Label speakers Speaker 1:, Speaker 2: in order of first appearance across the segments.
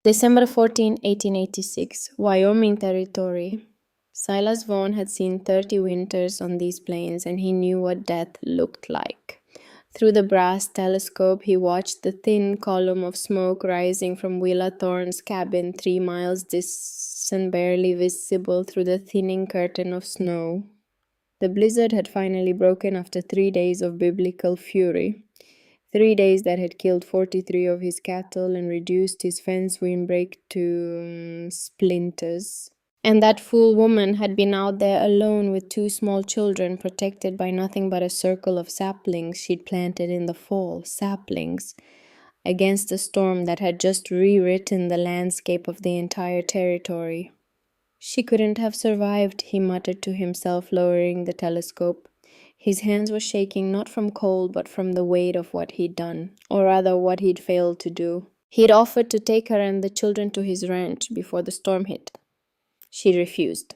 Speaker 1: December 14, 1886, Wyoming Territory. Silas Vaughan had seen 30 winters on these plains, and he knew what death looked like. Through the brass telescope, he watched the thin column of smoke rising from Willa Thorne's cabin 3 miles distant, barely visible through the thinning curtain of snow. The blizzard had finally broken after 3 days of biblical fury. 3 days that had killed 43 of his cattle and reduced his fence windbreak to splinters. And that fool woman had been out there alone with 2 small children, protected by nothing but a circle of saplings she'd planted in the fall. Saplings. Against a storm that had just rewritten the landscape of the entire territory. She couldn't have survived, he muttered to himself, lowering the telescope. His hands were shaking not from cold but from the weight of what he'd done, or rather what he'd failed to do. He'd offered to take her and the children to his ranch before the storm hit. She refused,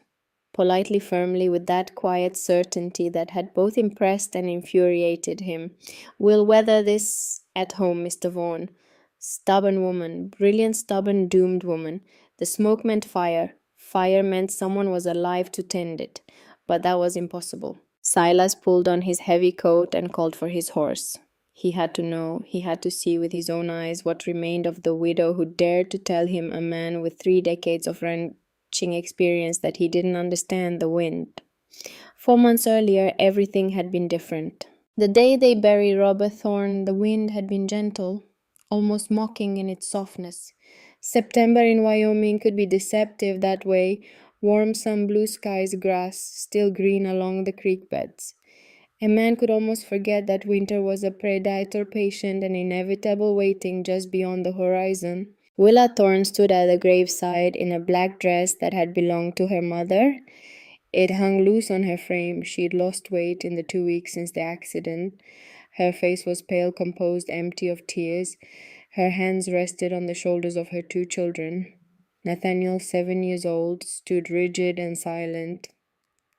Speaker 1: politely, firmly, with that quiet certainty that had both impressed and infuriated him. "We'll weather this at home, Mr. Vaughan." Stubborn woman, brilliant, stubborn, doomed woman. The smoke meant fire. Fire meant someone was alive to tend it, but that was impossible. Silas pulled on his heavy coat and called for his horse. He had to know, he had to see with his own eyes what remained of the widow who dared to tell him, a man with 3 decades of ranching experience, that he didn't understand the wind. 4 months earlier, everything had been different. The day they buried Robert Thorne, the wind had been gentle, almost mocking in its softness. September in Wyoming could be deceptive that way. Warm sun, blue skies, grass still green along the creek beds. A man could almost forget that winter was a predator, patient and inevitable, waiting just beyond the horizon. Willa Thorne stood at the graveside in a black dress that had belonged to her mother. It hung loose on her frame. She'd lost weight in the 2 weeks since the accident. Her face was pale, composed, empty of tears. Her hands rested on the shoulders of her 2 children. Nathaniel, 7 years old, stood rigid and silent.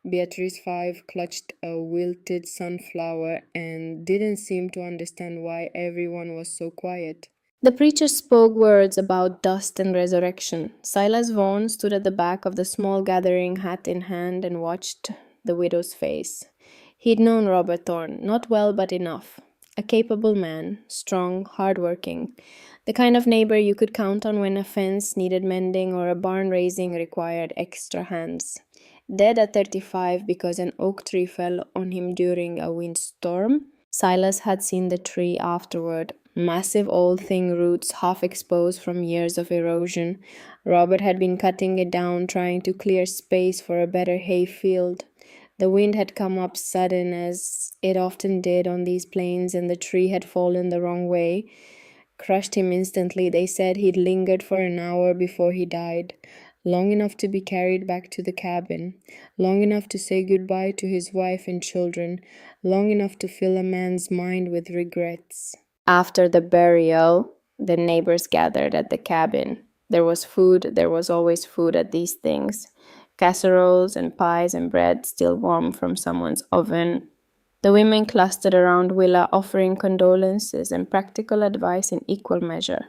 Speaker 1: Beatrice, 5, clutched a wilted sunflower and didn't seem to understand why everyone was so quiet. The preacher spoke words about dust and resurrection. Silas Vaughan stood at the back of the small gathering, hat in hand, and watched the widow's face. He'd known Robert Thorne, not well but enough. A capable man, strong, hard-working. The kind of neighbor you could count on when a fence needed mending or a barn raising required extra hands. Dead at 35 because an oak tree fell on him during a windstorm. Silas had seen the tree afterward. Massive old thing, roots half exposed from years of erosion. Robert had been cutting it down, trying to clear space for a better hay field. The wind had come up sudden, as it often did on these plains, and the tree had fallen the wrong way. Crushed him instantly. They said he'd lingered for an hour before he died. Long enough to be carried back to the cabin. Long enough to say goodbye to his wife and children. Long enough to fill a man's mind with regrets. After the burial, the neighbors gathered at the cabin. There was food. There was always food at these things. Casseroles and pies and bread still warm from someone's oven. The women clustered around Willa, offering condolences and practical advice in equal measure.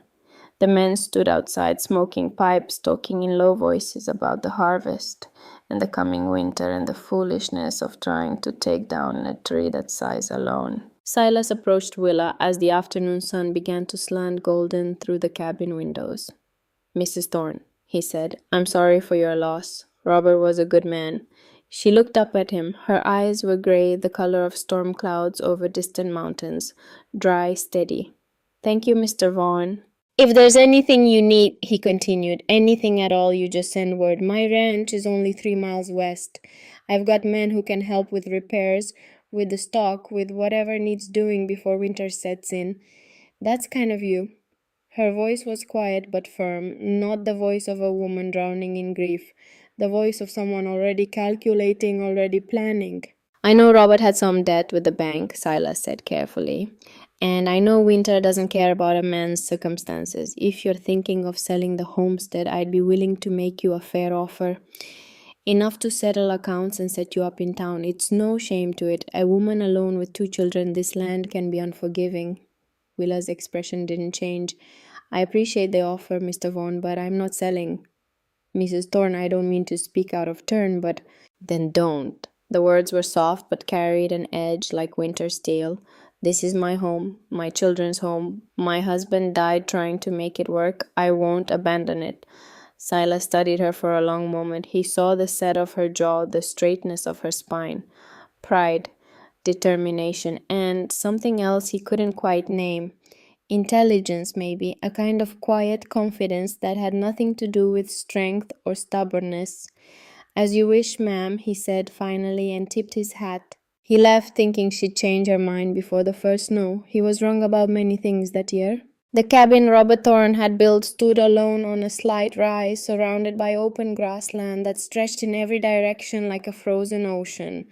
Speaker 1: The men stood outside, smoking pipes, talking in low voices about the harvest and the coming winter and the foolishness of trying to take down a tree that size alone. Silas approached Willa as the afternoon sun began to slant golden through the cabin windows. "Mrs. Thorne," he said, "I'm sorry for your loss. Robert was a good man." She looked up at him. Her eyes were gray, the color of storm clouds over distant mountains, dry, steady. "Thank you, Mr. Vaughan. If there's anything you need," he continued, "anything at all, you just send word. My ranch is only 3 miles west. I've got men who can help with repairs, with the stock, with whatever needs doing before winter sets in. That's kind of you." Her voice was quiet but firm, not the voice of a woman drowning in grief. The voice of someone already calculating, already planning. "I know Robert had some debt with the bank," Silas said carefully. "And I know winter doesn't care about a man's circumstances. If you're thinking of selling the homestead, I'd be willing to make you a fair offer. Enough to settle accounts and set you up in town. It's no shame to it. A woman alone with 2 children, this land can be unforgiving." Willa's expression didn't change. I appreciate the offer, Mr. Vaughan, but I'm not selling. Mrs. Thorne, I don't mean to speak out of turn, but then don't. The words were soft but carried an edge like winter's steel. This is my home, my children's home. My husband died trying to make it work. I won't abandon it. Silas studied her for a long moment. He saw the set of her jaw, the straightness of her spine, pride, determination, and something else he couldn't quite name. Intelligence, maybe, a kind of quiet confidence that had nothing to do with strength or stubbornness. As you wish, ma'am, he said finally and tipped his hat. He left thinking she'd change her mind before the first snow. He was wrong about many things that year. The cabin Robert Thorne had built stood alone on a slight rise, surrounded by open grassland that stretched in every direction like a frozen ocean.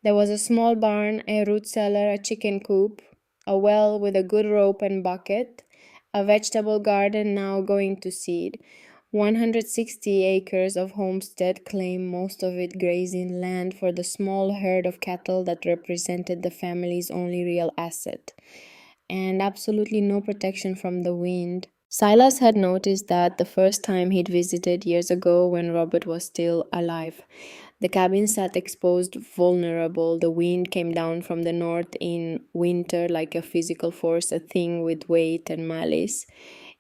Speaker 1: There was a small barn, a root cellar, a chicken coop, a well with a good rope and bucket, a vegetable garden now going to seed. 160 acres of homestead claim, most of it grazing land for the small herd of cattle that represented the family's only real asset, and absolutely no protection from the wind. Silas had noticed that the first time he'd visited years ago when Robert was still alive. The cabin sat exposed, vulnerable. The wind came down from the north in winter like a physical force, a thing with weight and malice.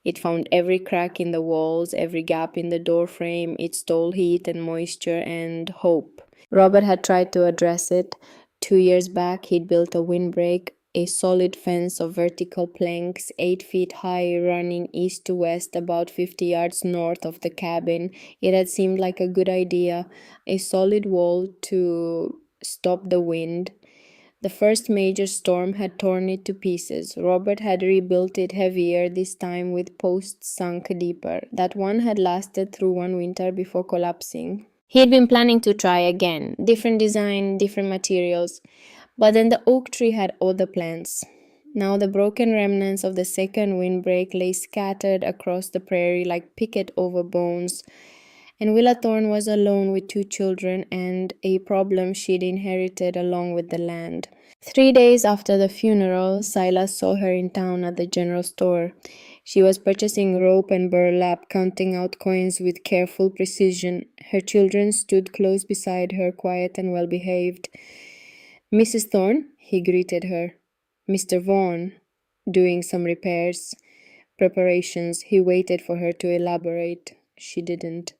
Speaker 1: It found every crack in the walls, every gap in the door frame. It stole heat and moisture and hope. Robert had tried to address it. 2 years back, he'd built a windbreak, a solid fence of vertical planks, 8 feet high, running east to west, about 50 yards north of the cabin. It had seemed like a good idea, a solid wall to stop the wind. The first major storm had torn it to pieces. Robert had rebuilt it heavier, this time with posts sunk deeper. That one had lasted through one winter before collapsing. He had been planning to try again, different design, different materials. But then the oak tree had other plans. Now the broken remnants of the second windbreak lay scattered across the prairie like picket over bones. And Willa Thorne was alone with 2 children and a problem she'd inherited along with the land. 3 days after the funeral, Silas saw her in town at the general store. She was purchasing rope and burlap, counting out coins with careful precision. Her children stood close beside her, quiet and well-behaved. Mrs. Thorne, he greeted her. Mr. Vaughan, doing some preparations. He waited for her to elaborate. She didn't.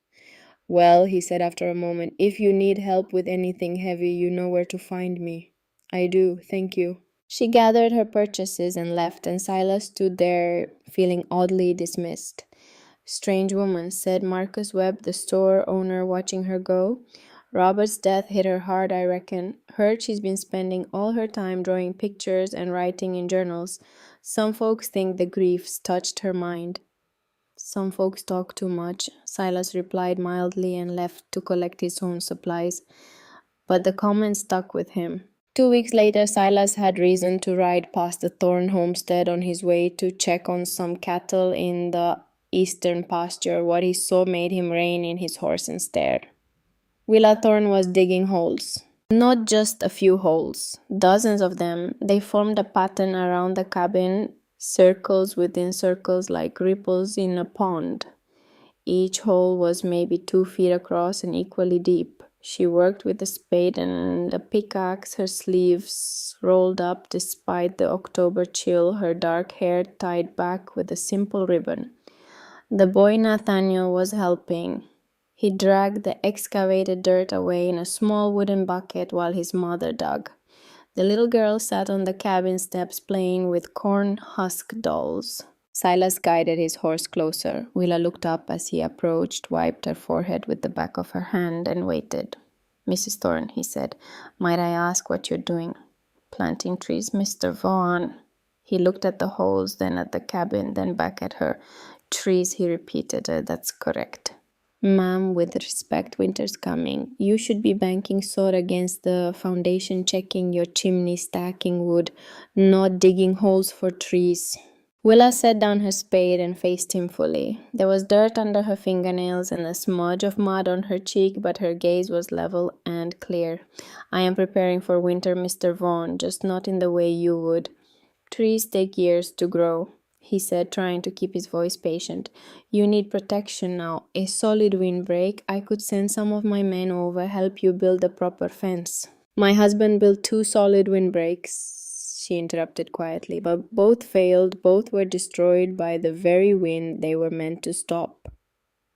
Speaker 1: Well, he said after a moment, if you need help with anything heavy, you know where to find me. I do, thank you. She gathered her purchases and left, and Silas stood there feeling oddly dismissed. Strange woman, said Marcus Webb, the store owner, watching her go. Robert's death hit her hard, I reckon. Heard she's been spending all her time drawing pictures and writing in journals. Some folks think the grief's touched her mind. Some folks talk too much, Silas replied mildly and left to collect his own supplies. But the comment stuck with him. 2 weeks later, Silas had reason to ride past the Thorne homestead on his way to check on some cattle in the eastern pasture. What he saw made him rein in his horse and stare. Willa Thorne was digging holes. Not just a few holes, dozens of them. They formed a pattern around the cabin, circles within circles like ripples in a pond. Each hole was maybe 2 feet across and equally deep. She worked with a spade and a pickaxe, her sleeves rolled up despite the October chill, her dark hair tied back with a simple ribbon. The boy Nathaniel was helping. He dragged the excavated dirt away in a small wooden bucket while his mother dug. The little girl sat on the cabin steps playing with corn husk dolls. Silas guided his horse closer. Willa looked up as he approached, wiped her forehead with the back of her hand, and waited. Mrs. Thorne, he said, might I ask what you're doing? Planting trees, Mr. Vaughan. He looked at the holes, then at the cabin, then back at her. Trees, he repeated. That's correct. Ma'am, with respect, winter's coming. You should be banking sod against the foundation, checking your chimney, stacking wood, not digging holes for trees. Willa set down her spade and faced him fully. There was dirt under her fingernails and a smudge of mud on her cheek, but her gaze was level and clear. I am preparing for winter, Mr. Vaughan, just not in the way you would. Trees take years to grow. he said, trying to keep his voice patient. You need protection now. A solid windbreak. I could send some of my men over, help you build a proper fence. My husband built two solid windbreaks, she interrupted quietly, but both failed. Both were destroyed by the very wind they were meant to stop.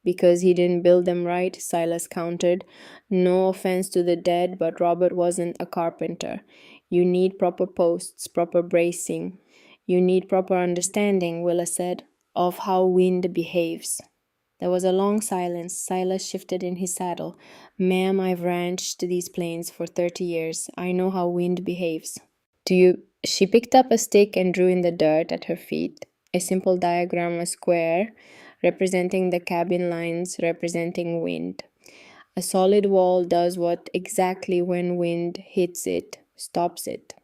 Speaker 1: Because he didn't build them right, Silas countered. No offense to the dead, but Robert wasn't a carpenter. You need proper posts, proper bracing. You need proper understanding, Willa said, of how wind behaves. There was a long silence. Silas shifted in his saddle. Ma'am, I've ranched these plains for 30 years. I know how wind behaves. Do you? She picked up a stick and drew in the dirt at her feet. A simple diagram, a square, representing the cabin lines, representing wind. A solid wall does what exactly when wind hits it, stops it.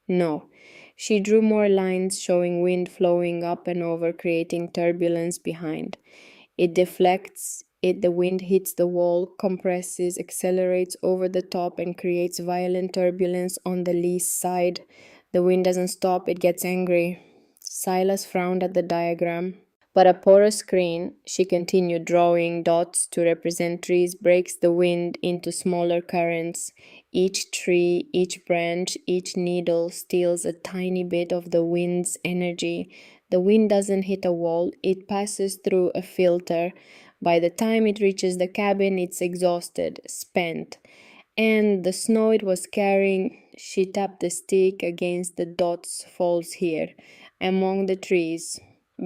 Speaker 1: No. She drew more lines showing wind flowing up and over, creating turbulence behind. It deflects it, the wind hits the wall, compresses, accelerates over the top, and creates violent turbulence on the lee side. The wind doesn't stop, it gets angry. Silas frowned at the diagram. But a porous screen, she continued, drawing dots to represent trees, breaks the wind into smaller currents. Each tree, each branch, each needle steals a tiny bit of the wind's energy. The wind doesn't hit a wall, it passes through a filter. By the time it reaches the cabin, it's exhausted, spent. And the snow it was carrying, she tapped the stick against the dots, falls here, among the trees,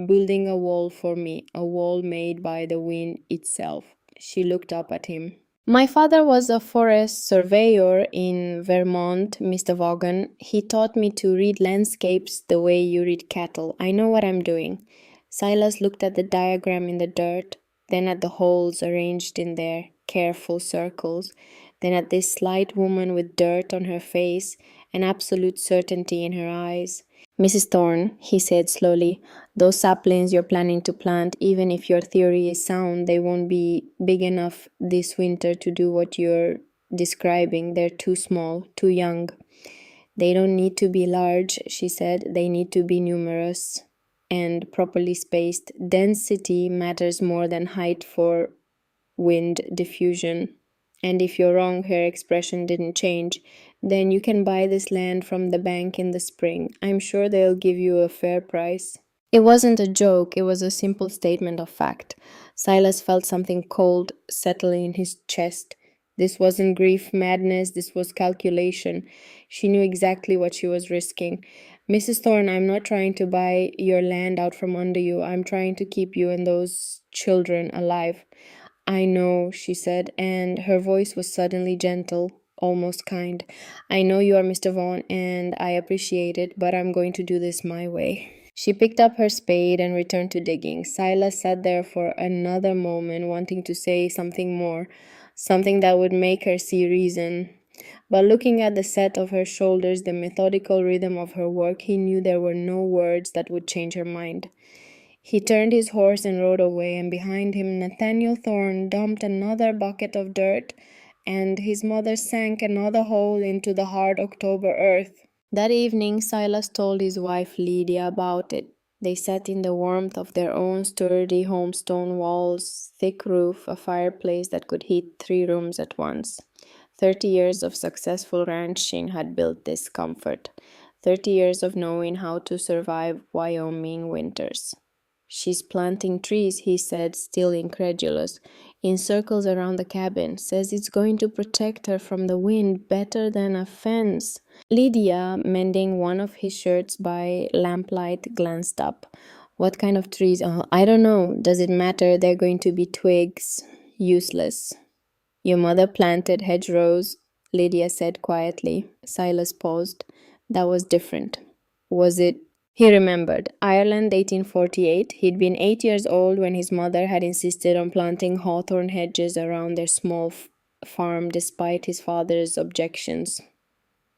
Speaker 1: building a wall for me, a wall made by the wind itself. She looked up at him. My father was a forest surveyor in Vermont, Mr. Vaughan. He taught me to read landscapes the way you read cattle. I know what I'm doing. Silas looked at the diagram in the dirt, then at the holes arranged in their careful circles, then at this slight woman with dirt on her face and absolute certainty in her eyes. Mrs. Thorne, he said slowly, those saplings you're planning to plant, even if your theory is sound, they won't be big enough this winter to do what you're describing. They're too small, too young. They don't need to be large, she said. They need to be numerous and properly spaced. Density matters more than height for wind diffusion. And if you're wrong, her expression didn't change, then you can buy this land from the bank in the spring. I'm sure they'll give you a fair price. It wasn't a joke, it was a simple statement of fact. Silas felt something cold settling in his chest. This wasn't grief, madness, this was calculation. She knew exactly what she was risking. Mrs. Thorne, I'm not trying to buy your land out from under you. I'm trying to keep you and those children alive. I know, she said, and her voice was suddenly gentle, almost kind. I know you are Mr. Vaughan, and I appreciate it, but I'm going to do this my way. She picked up her spade and returned to digging. Silas sat there for another moment, wanting to say something more, something that would make her see reason. But looking at the set of her shoulders, the methodical rhythm of her work, he knew there were no words that would change her mind. He turned his horse and rode away, and behind him Nathaniel Thorne dumped another bucket of dirt, and his mother sank another hole into the hard October earth. That evening, Silas told his wife Lydia about it. They sat in the warmth of their own sturdy homestone walls, thick roof, a fireplace that could heat 3 rooms at once. 30 years of successful ranching had built this comfort. 30 years of knowing how to survive Wyoming winters. She's planting trees, he said, still incredulous, in circles around the cabin. Says it's going to protect her from the wind better than a fence. Lydia, mending one of his shirts by lamplight, glanced up. What kind of trees? I don't know. Does it matter? They're going to be twigs. Useless. Your mother planted hedgerows, Lydia said quietly. Silas paused. That was different. Was it? He remembered. Ireland, 1848. He'd been 8 years old when his mother had insisted on planting hawthorn hedges around their small farm despite his father's objections.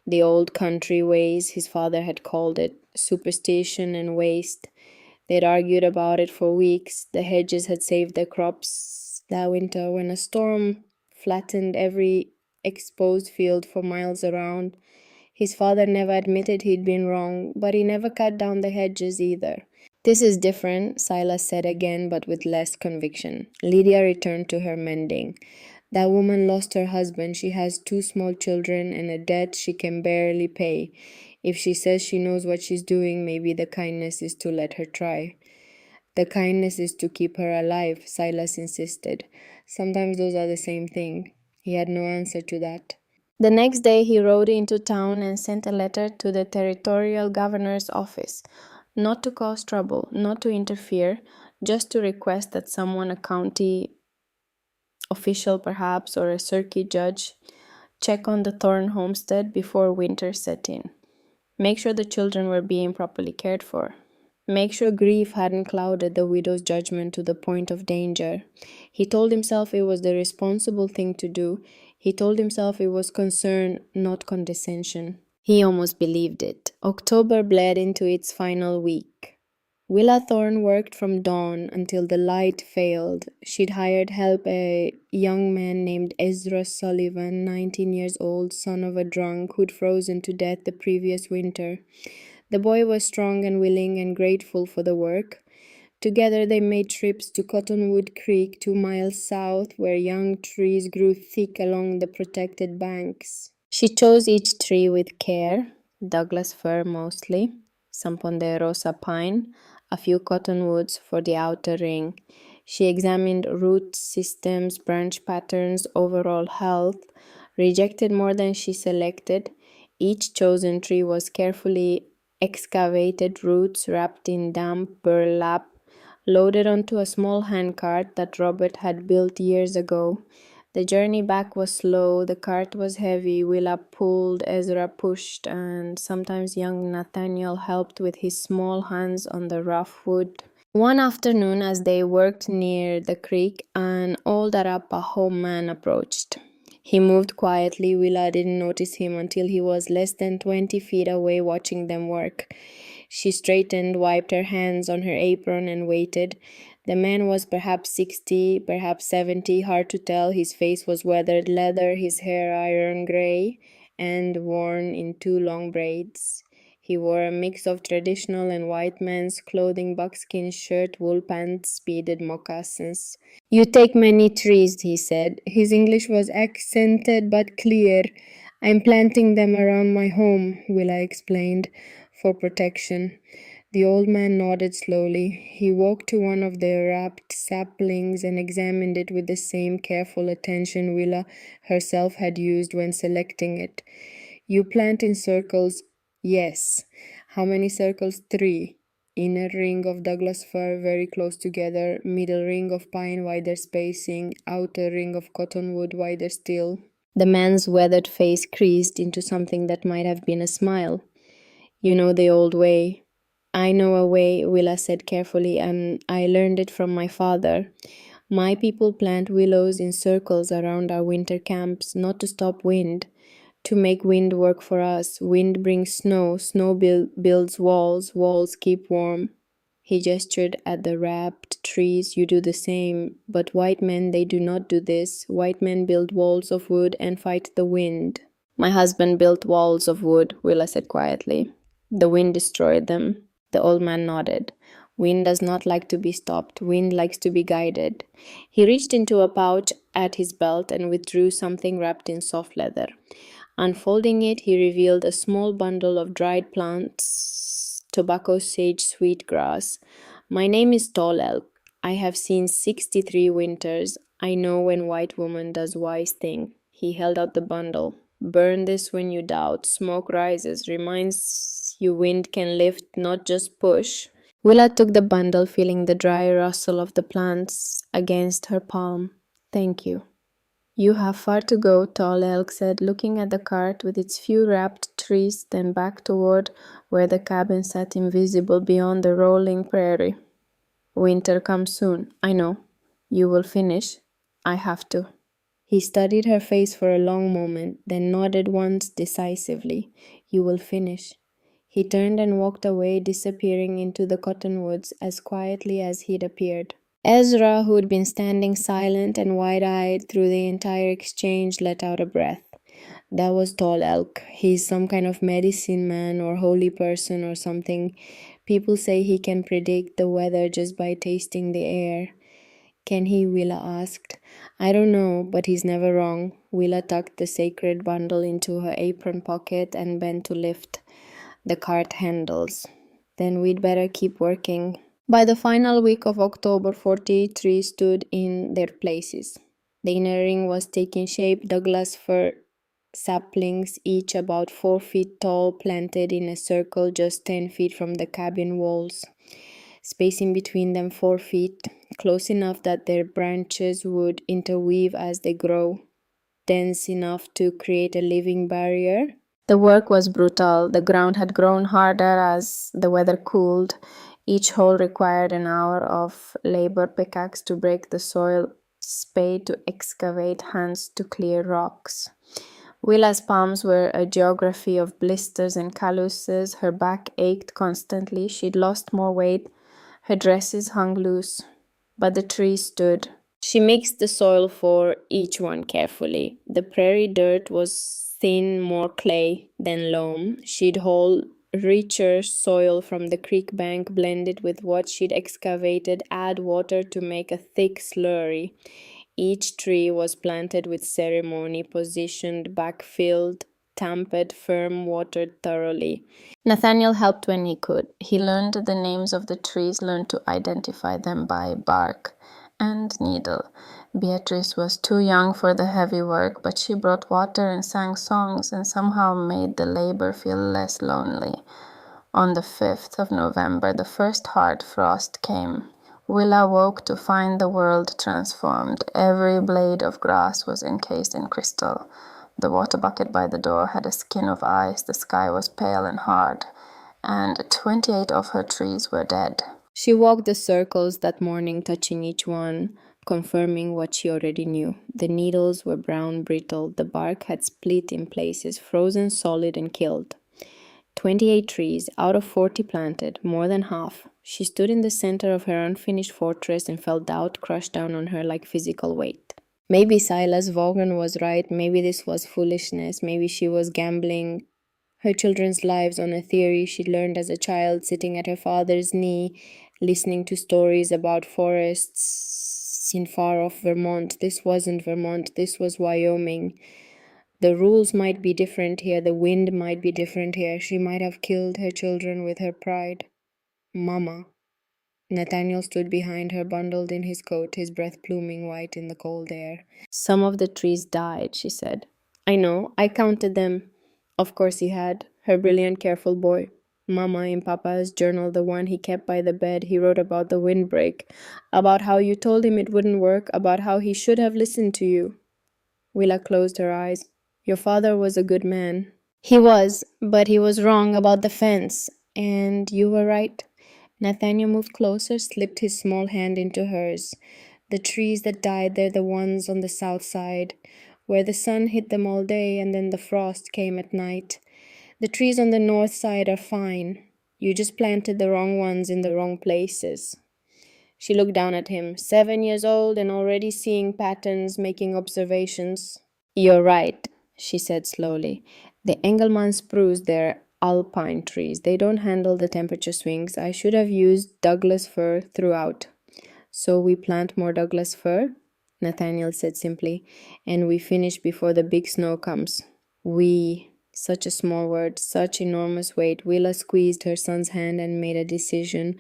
Speaker 1: The old country ways, his father had called it, superstition and waste. They'd argued about it for weeks. The hedges had saved their crops that winter when a storm flattened every exposed field for miles around. His father never admitted he'd been wrong, but he never cut down the hedges either. This is different, Silas said again, but with less conviction. Lydia returned to her mending. That woman lost her husband. She has two small children and a debt she can barely pay. If she says she knows what she's doing, maybe the kindness is to let her try. The kindness is to keep her alive, Silas insisted. Sometimes those are the same thing. He had no answer to that. The next day he rode into town and sent a letter to the territorial governor's office. Not to cause trouble, not to interfere, just to request that someone, a county official perhaps, or a circuit judge, check on the Thorne homestead before winter set in. Make sure the children were being properly cared for. Make sure grief hadn't clouded the widow's judgment to the point of danger. He told himself it was the responsible thing to do. He told himself it was concern, not condescension. He almost believed it. October bled into its final week. Willa Thorne worked from dawn until the light failed. She'd hired help, a young man named Ezra Sullivan, 19 years old, son of a drunk who'd frozen to death the previous winter. The boy was strong and willing and grateful for the work. Together they made trips to Cottonwood Creek, 2 miles south, where young trees grew thick along the protected banks. She chose each tree with care, Douglas fir mostly, some ponderosa pine, a few cottonwoods for the outer ring. She examined root systems, branch patterns, overall health, rejected more than she selected. Each chosen tree was carefully excavated, roots wrapped in damp burlap, loaded onto a small handcart that Robert had built years ago. The journey back was slow, the cart was heavy, Willa pulled, Ezra pushed, and sometimes young Nathaniel helped with his small hands on the rough wood. One afternoon, as they worked near the creek, an old Arapaho man approached. He moved quietly. Willa didn't notice him until he was less than 20 feet away watching them work. She straightened, wiped her hands on her apron, and waited. The man was perhaps 60, perhaps 70, hard to tell. His face was weathered leather, his hair iron gray, and worn in 2 long braids. He wore a mix of traditional and white man's clothing, buckskin shirt, wool pants, beaded moccasins. "You take many trees," he said. His English was accented but clear. "I'm planting them around my home," Willa explained, "for protection." The old man nodded slowly. He walked to one of the wrapped saplings and examined it with the same careful attention Willa herself had used when selecting it. "You plant in circles?" "Yes." "How many circles?" 3. Inner ring of Douglas fir very close together, middle ring of pine wider spacing, outer ring of cottonwood wider still. The man's weathered face creased into something that might have been a smile. "You know the old way." "I know a way," Willa said carefully, "and I learned it from my father. My people plant willows in circles around our winter camps, not to stop wind, to make wind work for us. Wind brings snow, snow builds walls, walls keep warm." He gestured at the wrapped trees. "You do the same. But white men, they do not do this. White men build walls of wood and fight the wind." "My husband built walls of wood," Willa said quietly. "The wind destroyed them." The old man nodded. "Wind does not like to be stopped. Wind likes to be guided." He reached into a pouch at his belt and withdrew something wrapped in soft leather. Unfolding it, he revealed a small bundle of dried plants, tobacco, sage, sweetgrass. "My name is Tall Elk. I have seen 63 winters. I know when white woman does wise thing." He held out the bundle. "Burn this when you doubt. Smoke rises. Reminds you wind can lift, not just push." Willa took the bundle, feeling the dry rustle of the plants against her palm. "Thank you." "You have far to go," Tall Elk said, looking at the cart with its few wrapped trees, then back toward where the cabin sat invisible beyond the rolling prairie. "Winter comes soon. I know. You will finish." "I have to." He studied her face for a long moment, then nodded once decisively. "You will finish." He turned and walked away, disappearing into the cottonwoods as quietly as he'd appeared. Ezra, who'd been standing silent and wide-eyed through the entire exchange, let out a breath. "That was Tall Elk. He's some kind of medicine man or holy person or something. People say he can predict the weather just by tasting the air. Can he? Willa asked. I don't know, but he's never wrong. Willa tucked the sacred bundle into her apron pocket and bent to lift the cart handles. Then we'd better keep working. By the final week of October, 48 trees stood in their places. The inner ring was taking shape. Douglas fir saplings, each about 4 feet tall, planted in a circle just 10 feet from the cabin walls. Spacing between them 4 feet, close enough that their branches would interweave as they grow, dense enough to create a living barrier. The work was brutal. The ground had grown harder as the weather cooled. Each hole required an hour of labor, pickaxe to break the soil, spade to excavate, hands to clear rocks. Willa's palms were a geography of blisters and calluses. Her back ached constantly. She'd lost more weight. Her dresses hung loose, but the trees stood. She mixed the soil for each one carefully. The prairie dirt was thin, more clay than loam. She'd haul richer soil from the creek bank, blend it with what she'd excavated, add water to make a thick slurry. Each tree was planted with ceremony, positioned, backfilled, tamped, firm, watered thoroughly. Nathaniel helped when he could. He learned the names of the trees, learned to identify them by bark and needle. Beatrice was too young for the heavy work, but she brought water and sang songs and somehow made the labor feel less lonely. On the 5th of November, the first hard frost came. Willa woke to find the world transformed. Every blade of grass was encased in crystal. The water bucket by the door had a skin of ice. The sky was pale and hard, and 28 of her trees were dead. She walked the circles that morning, touching each one, confirming what she already knew. The needles were brown, brittle. The bark had split in places, frozen solid and killed. 28 trees out of 40 planted, more than half. She stood in the center of her unfinished fortress and felt doubt crush down on her like physical weight. Maybe Silas Vaughan was right. Maybe this was foolishness. Maybe she was gambling her children's lives on a theory she'd learned as a child, sitting at her father's knee, listening to stories about forests in far-off Vermont. This wasn't Vermont. This was Wyoming. The rules might be different here. The wind might be different here. She might have killed her children with her pride. Mama. Nathaniel stood behind her, bundled in his coat, his breath pluming white in the cold air. Some of the trees died, she said. I know. I counted them. Of course he had. Her brilliant, careful boy. Mama, in Papa's journal, the one he kept by the bed, he wrote about the windbreak, about how you told him it wouldn't work, about how he should have listened to you. Willa closed her eyes. Your father was a good man. He was, but he was wrong about the fence. And you were right. Nathaniel moved closer, slipped his small hand into hers. The trees that died, they're the ones on the south side, where the sun hit them all day and then the frost came at night. The trees on the north side are fine. You just planted the wrong ones in the wrong places. She looked down at him, 7 years old and already seeing patterns, making observations. You're right, she said slowly. The Engelmann spruce, they're alpine trees. They don't handle the temperature swings. I should have used Douglas fir throughout. So we plant more Douglas fir? Nathaniel said simply, and we finish before the big snow comes. We, such a small word, such enormous weight. Willa squeezed her son's hand and made a decision.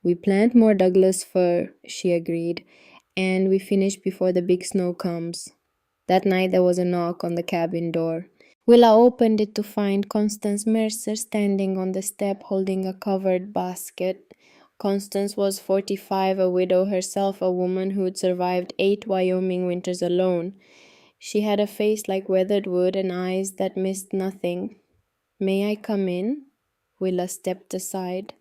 Speaker 1: We plant more Douglas fir, she agreed, and we finish before the big snow comes. That night there was a knock on the cabin door. Willa opened it to find Constance Mercer standing on the step holding a covered basket. Constance was 45, a widow herself, a woman who'd survived 8 Wyoming winters alone. She had a face like weathered wood and eyes that missed nothing. May I come in? Willa stepped aside.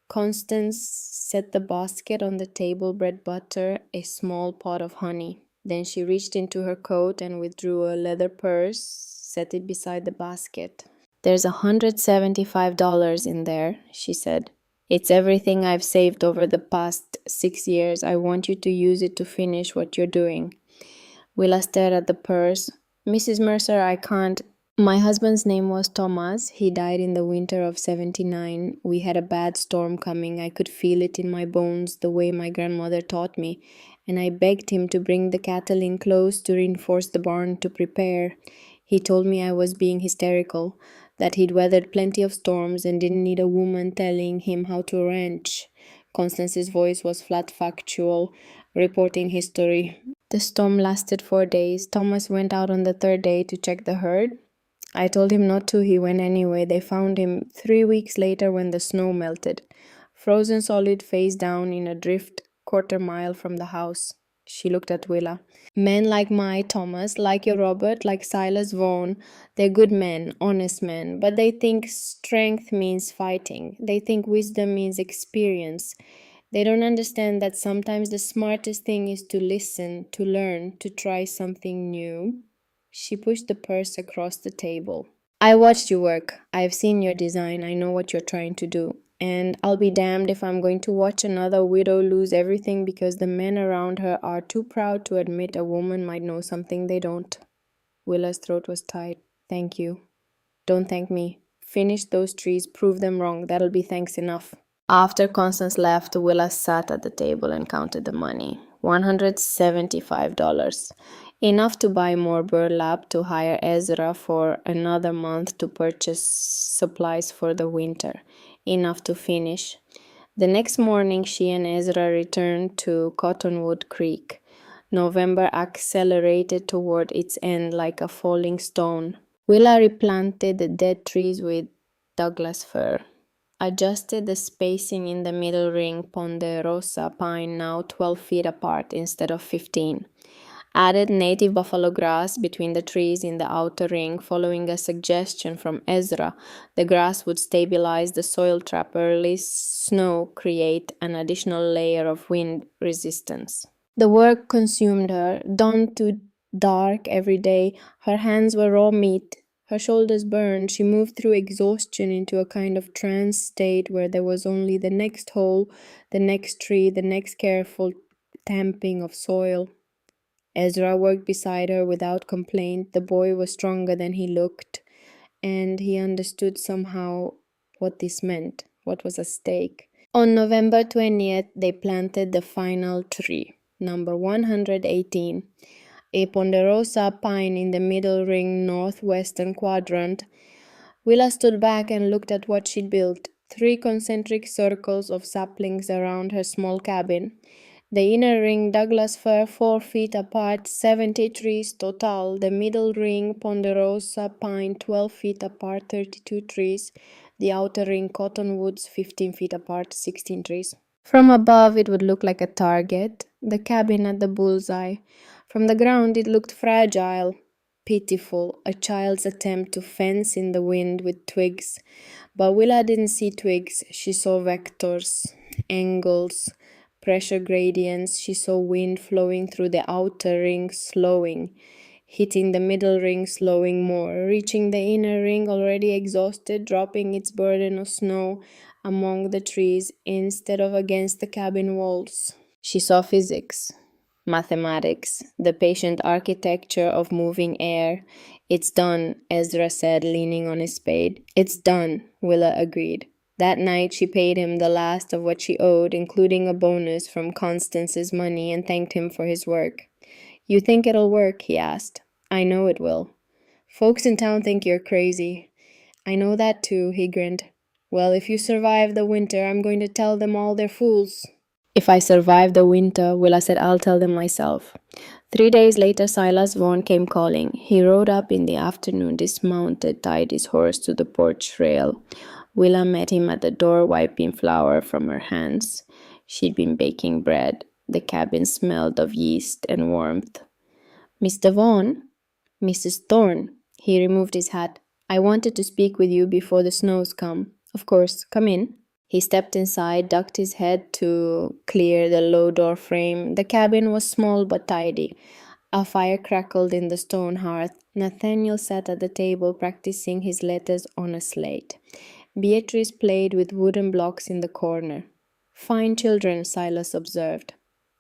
Speaker 1: Constance set the basket on the table, bread, butter, a small pot of honey. Then she reached into her coat and withdrew a leather purse, set it beside the basket. There's $175 in there, she said. It's everything I've saved over the past 6 years. I want you to use it to finish what you're doing. Willa stared at the purse. Mrs. Mercer, I can't. My husband's name was Thomas. He died in the winter of 79. We had a bad storm coming. I could feel it in my bones the way my grandmother taught me, and I begged him to bring the cattle in close to reinforce the barn to prepare. He told me I was being hysterical, that he'd weathered plenty of storms and didn't need a woman telling him how to ranch. Constance's voice was flat factual, reporting history. The storm lasted 4 days. Thomas went out on the third day to check the herd. I told him not to, he went anyway. They found him 3 weeks later when the snow melted, frozen solid face down in a drift quarter-mile from the house. She looked at Willa. Men like my Thomas, like your Robert, like Silas Vaughan, they're good men, honest men, but they think strength means fighting. They think wisdom means experience. They don't understand that sometimes the smartest thing is to listen, to learn, to try something new. She pushed the purse across the table. I watched you work. I've seen your design. I know what you're trying to do. And I'll be damned if I'm going to watch another widow lose everything because the men around her are too proud to admit a woman might know something they don't. Willa's throat was tight. Thank you. Don't thank me. Finish those trees, prove them wrong. That'll be thanks enough. After Constance left, Willa sat at the table and counted the money. $175. Enough to buy more burlap, to hire Ezra for another month to purchase supplies for the winter. Enough to finish. The next morning, she and Ezra returned to Cottonwood Creek. November accelerated toward its end like a falling stone. Willa replanted the dead trees with Douglas fir. Adjusted the spacing in the middle ring ponderosa pine, now 12 feet apart instead of 15. Added native buffalo grass between the trees in the outer ring, following a suggestion from Ezra. The grass would stabilize the soil trap early snow, create an additional layer of wind resistance. The work consumed her, dawn to dark every day. Her hands were raw meat. Her shoulders burned. She moved through exhaustion into a kind of trance state where there was only the next hole, the next tree, the next careful tamping of soil. Ezra worked beside her without complaint. The boy was stronger than he looked, and he understood somehow what this meant, what was at stake. On November 20th, they planted the final tree, number 118. A ponderosa pine in the middle ring northwestern quadrant. Willa stood back and looked at what she'd built. 3 concentric circles of saplings around her small cabin. The inner ring Douglas fir 4 feet apart, 70 trees total. The middle ring ponderosa pine 12 feet apart, 32 trees. The outer ring cottonwoods 15 feet apart, 16 trees. From above it would look like a target, the cabin at the bullseye. From the ground it looked fragile, pitiful, a child's attempt to fence in the wind with twigs. But Willa didn't see twigs, she saw vectors, angles, pressure gradients. She saw wind flowing through the outer ring, slowing, hitting the middle ring, slowing more, reaching the inner ring already exhausted, dropping its burden of snow among the trees instead of against the cabin walls. She saw physics, mathematics, the patient architecture of moving air. It's done, Ezra said, leaning on his spade. It's done, Willa agreed. That night she paid him the last of what she owed, including a bonus from Constance's money, and thanked him for his work. You think it'll work? He asked. I know it will. Folks in town think you're crazy. I know that too, he grinned. Well, if you survive the winter, I'm going to tell them all they're fools. If I survive the winter, Willa said, I'll tell them myself. 3 days later, Silas Vaughan came calling. He rode up in the afternoon, dismounted, tied his horse to the porch rail. Willa met him at the door, wiping flour from her hands. She'd been baking bread. The cabin smelled of yeast and warmth. Mr. Vaughan? Mrs. Thorne. He removed his hat. I wanted to speak with you before the snows come. Of course, come in. He stepped inside, ducked his head to clear the low door frame. The cabin was small but tidy. A fire crackled in the stone hearth. Nathaniel sat at the table practicing his letters on a slate. Beatrice played with wooden blocks in the corner. Fine children, Silas observed.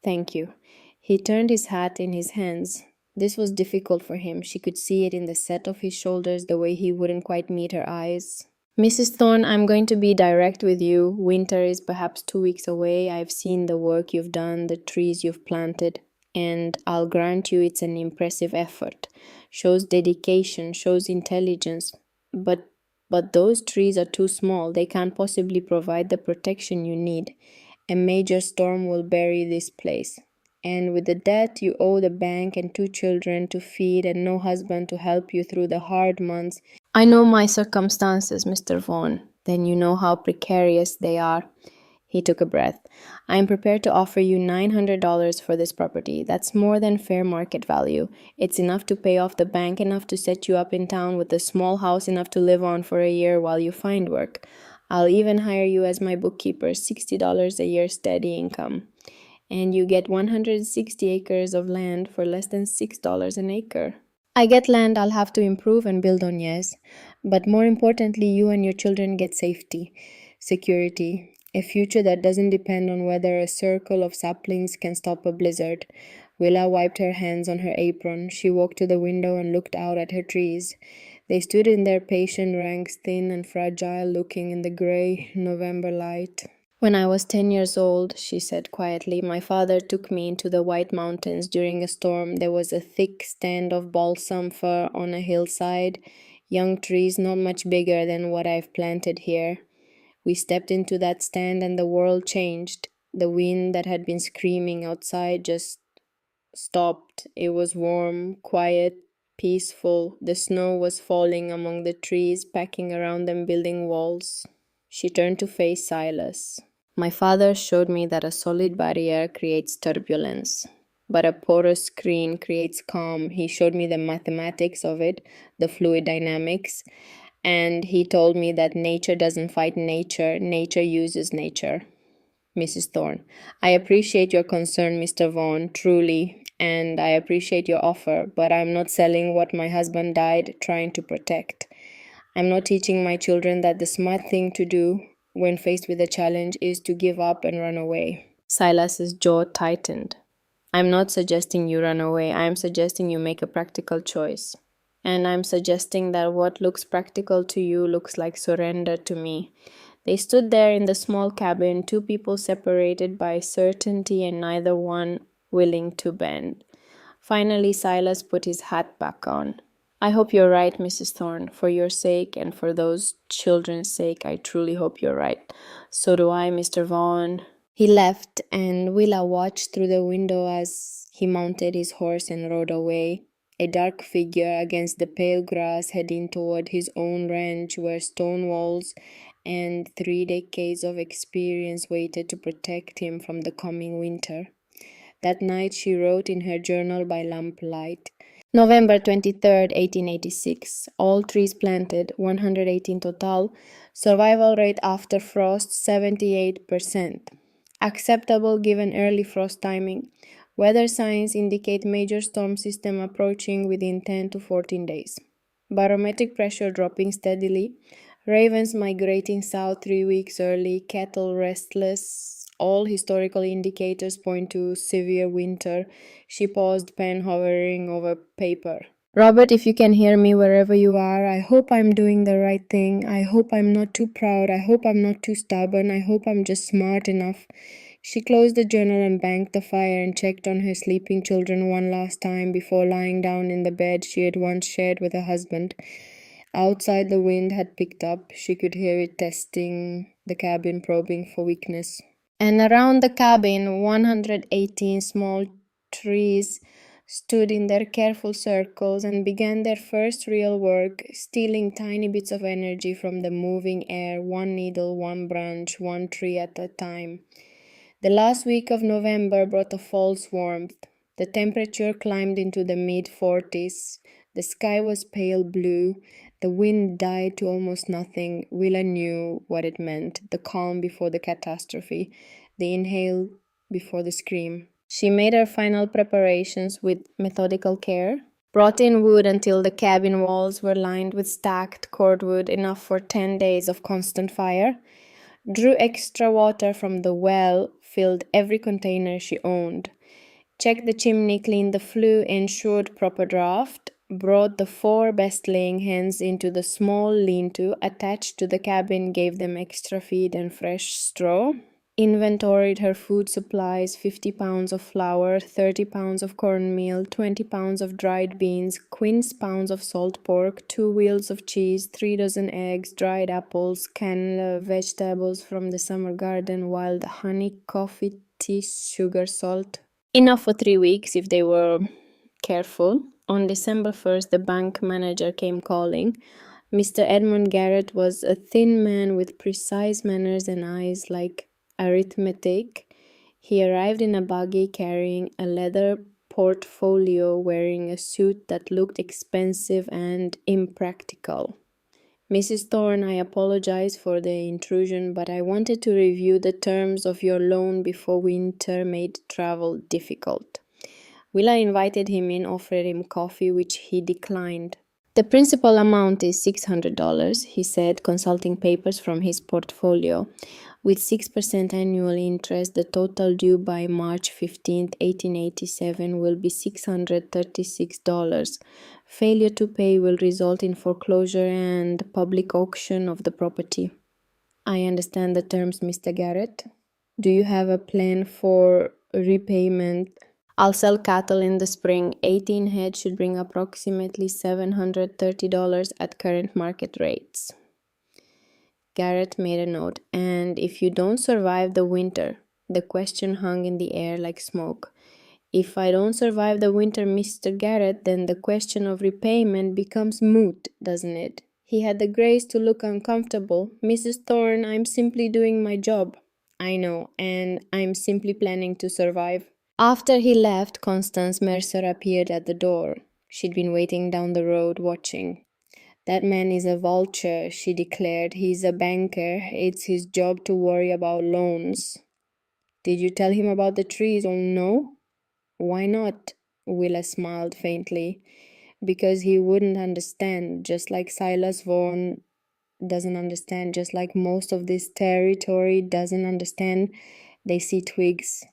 Speaker 1: Thank you. He turned his hat in his hands. This was difficult for him. She could see it in the set of his shoulders, the way he wouldn't quite meet her eyes. Mrs. Thorne, I'm going to be direct with you. Winter is perhaps 2 weeks away. I've seen the work you've done, the trees you've planted, and I'll grant you it's an impressive effort. Shows dedication, shows intelligence. But those trees are too small. They can't possibly provide the protection you need. A major storm will bury this place. And with the debt you owe the bank and 2 children to feed and no husband to help you through the hard months. I know my circumstances, Mr. Vaughan. Then you know how precarious they are. He took a breath. I am prepared to offer you $900 for this property. That's more than fair market value. It's enough to pay off the bank, enough to set you up in town with a small house enough to live on for a year while you find work. I'll even hire you as my bookkeeper, $60 a year steady income. And you get 160 acres of land for less than $6 an acre. I get land I'll have to improve and build on, yes. But more importantly, you and your children get safety, security, a future that doesn't depend on whether a circle of saplings can stop a blizzard. Willa wiped her hands on her apron. She walked to the window and looked out at her trees. They stood in their patient ranks, thin and fragile, looking in the gray November light. When I was 10 years old, she said quietly, my father took me into the White Mountains during a storm. There was a thick stand of balsam fir on a hillside, young trees not much bigger than what I've planted here. We stepped into that stand and the world changed. The wind that had been screaming outside just stopped. It was warm, quiet, peaceful. The snow was falling among the trees, packing around them, building walls. She turned to face Silas. My father showed me that a solid barrier creates turbulence, but a porous screen creates calm. He showed me the mathematics of it, the fluid dynamics, and he told me that nature doesn't fight nature, nature uses nature. Mrs. Thorne, I appreciate your concern, Mr. Vaughan, truly, and I appreciate your offer, but I'm not selling what my husband died trying to protect. I'm not teaching my children that the smart thing to do when faced with a challenge is to give up and run away. Silas's jaw tightened. I'm not suggesting you run away. I'm suggesting you make a practical choice. And I'm suggesting that what looks practical to you looks like surrender to me. They stood there in the small cabin, 2 people separated by certainty and neither one willing to bend. Finally, Silas put his hat back on. I hope you're right, Mrs. Thorne. For your sake and for those children's sake, I truly hope you're right. So do I, Mr. Vaughan. He left, and Willa watched through the window as he mounted his horse and rode away. A dark figure against the pale grass heading toward his own ranch where stone walls and 3 decades of experience waited to protect him from the coming winter. That night she wrote in her journal by lamplight. November 23rd, 1886. All trees planted, 118 total. Survival rate after frost, 78%. Acceptable given early frost timing. Weather signs indicate major storm system approaching within 10 to 14 days. Barometric pressure dropping steadily. Ravens migrating south 3 weeks early. Cattle restless. All historical indicators point to severe winter. She paused, pen hovering over paper. Robert, if you can hear me wherever you are, I hope I'm doing the right thing. I hope I'm not too proud. I hope I'm not too stubborn. I hope I'm just smart enough. She closed the journal and banked the fire and checked on her sleeping children one last time before lying down in the bed she had once shared with her husband. Outside, the wind had picked up. She could hear it testing the cabin, probing for weakness. And around the cabin, 118 small trees stood in their careful circles and began their first real work, stealing tiny bits of energy from the moving air, one needle, one branch, one tree at a time. The last week of November brought a false warmth. The temperature climbed into the mid-40s. The sky was pale blue. The wind died to almost nothing. Willa knew what it meant, the calm before the catastrophe, the inhale before the scream. She made her final preparations with methodical care, brought in wood until the cabin walls were lined with stacked cordwood, enough for 10 days of constant fire, drew extra water from the well, filled every container she owned, checked the chimney, cleaned the flue, ensured proper draft, brought the 4 best-laying hens into the small lean-to attached to the cabin, gave them extra feed and fresh straw, inventoried her food supplies: 50 pounds of flour, 30 pounds of cornmeal, 20 pounds of dried beans, quince pounds of salt pork, 2 wheels of cheese, 3 dozen eggs, dried apples, canned vegetables from the summer garden, wild honey, coffee, tea, sugar, salt. Enough for 3 weeks if they were careful. On December 1st, the bank manager came calling. Mr. Edmund Garrett was a thin man with precise manners and eyes like arithmetic. He arrived in a buggy carrying a leather portfolio, wearing a suit that looked expensive and impractical. Mrs. Thorne, I apologize for the intrusion, but I wanted to review the terms of your loan before winter made travel difficult. Willa invited him in, offered him coffee, which he declined. The principal amount is $600, he said, consulting papers from his portfolio. With 6% annual interest, the total due by March 15, 1887 will be $636. Failure to pay will result in foreclosure and public auction of the property. I understand the terms, Mr. Garrett. Do you have a plan for repayment? I'll sell cattle in the spring. 18 head should bring approximately $730 at current market rates. Garrett made a note. And if you don't survive the winter? The question hung in the air like smoke. If I don't survive the winter, Mr. Garrett, then the question of repayment becomes moot, doesn't it? He had the grace to look uncomfortable. Mrs. Thorne, I'm simply doing my job. I know, and I'm simply planning to survive. After he left, Constance Mercer appeared at the door. She'd been waiting down the road, watching. That man is a vulture, she declared. He's a banker. It's his job to worry about loans. Did you tell him about the trees? Oh, no? Why not? Willa smiled faintly. Because he wouldn't understand, just like Silas Vaughan doesn't understand, just like most of this territory doesn't understand. They see twigs.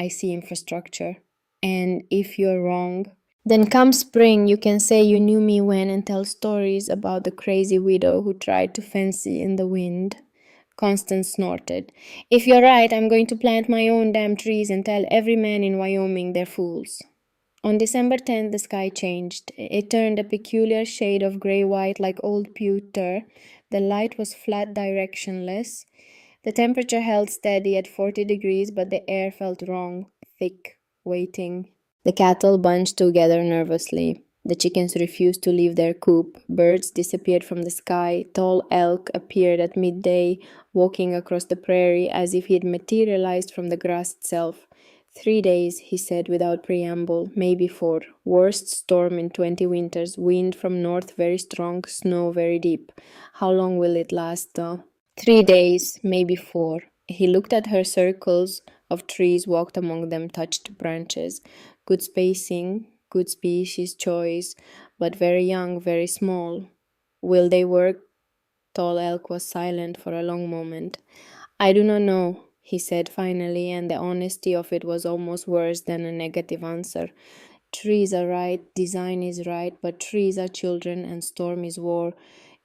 Speaker 1: I see infrastructure. And if you're wrong, then come spring, you can say you knew me when and tell stories about the crazy widow who tried to fancy in the wind. Constance snorted. If you're right, I'm going to plant my own damn trees and tell every man in Wyoming they're fools. On December 10th, the sky changed. It turned a peculiar shade of gray-white like old pewter. The light was flat, directionless. The temperature held steady at 40 degrees, but the air felt wrong, thick, waiting. The cattle bunched together nervously. The chickens refused to leave their coop. Birds disappeared from the sky. Tall elk appeared at midday, walking across the prairie as if he had materialized from the grass itself. 3 days, he said without preamble, maybe 4. Worst storm in 20 winters. Wind from north very strong, snow very deep. How long will it last, though? 3 days, maybe 4. He looked at her circles of trees, walked among them, touched branches. Good spacing, good species choice, but very young, very small. Will they work? Tall Elk was silent for a long moment. I do not know, he said finally, and the honesty of it was almost worse than a negative answer. Trees are right, design is right, but trees are children and storm is war.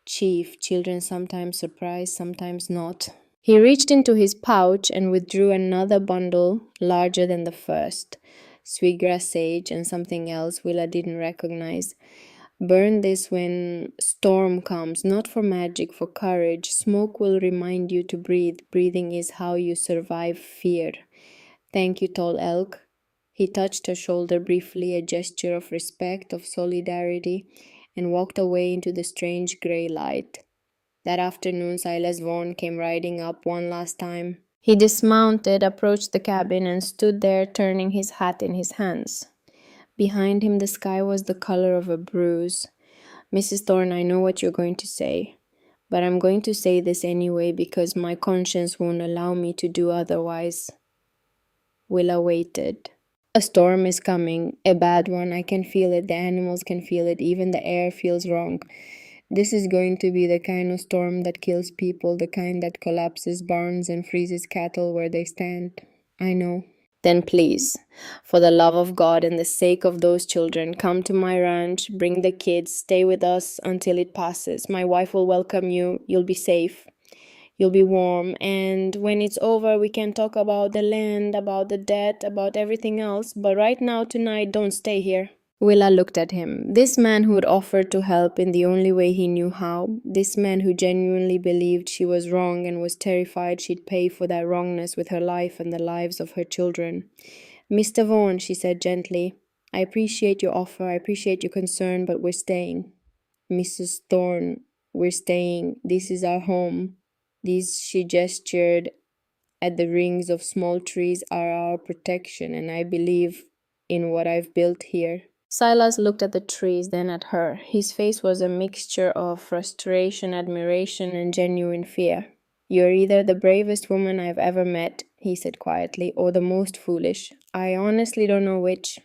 Speaker 1: Chief, children sometimes surprise, sometimes not. He reached into his pouch and withdrew another bundle larger than the first. Sweetgrass sage and something else Willa didn't recognize. Burn this when storm comes, not for magic, for courage. Smoke will remind you to breathe. Breathing is how you survive fear. Thank you, Tall Elk. He touched her shoulder briefly, a gesture of respect, of solidarity, and walked away into the strange gray light. That afternoon, Silas Vaughan came riding up one last time. He dismounted, approached the cabin, and stood there turning his hat in his hands. Behind him, the sky was the color of a bruise. Mrs. Thorne, I know what you're going to say, but I'm going to say this anyway because my conscience won't allow me to do otherwise. Willa waited. A storm is coming, a bad one. I can feel it, the animals can feel it, even the air feels wrong. This is going to be the kind of storm that kills people, the kind that collapses barns and freezes cattle where they stand. I know. Then please, for the love of God and the sake of those children, come to my ranch, bring the kids, stay with us until it passes. My wife will welcome you. You'll be safe. You'll be warm. And when it's over, we can talk about the land, about the debt, about everything else. But right now, tonight, don't stay here. Willa looked at him. This man who had offered to help in the only way he knew how. This man who genuinely believed she was wrong and was terrified she'd pay for that wrongness with her life and the lives of her children. Mr. Vaughan, she said gently, I appreciate your offer, I appreciate your concern, but we're staying. Mrs. Thorne, we're staying. This is our home. These, she gestured at the rings of small trees, are our protection, and I believe in what I've built here. Silas looked at the trees, then at her. His face was a mixture of frustration, admiration, and genuine fear. You're either the bravest woman I've ever met, he said quietly, or the most foolish. I honestly don't know which.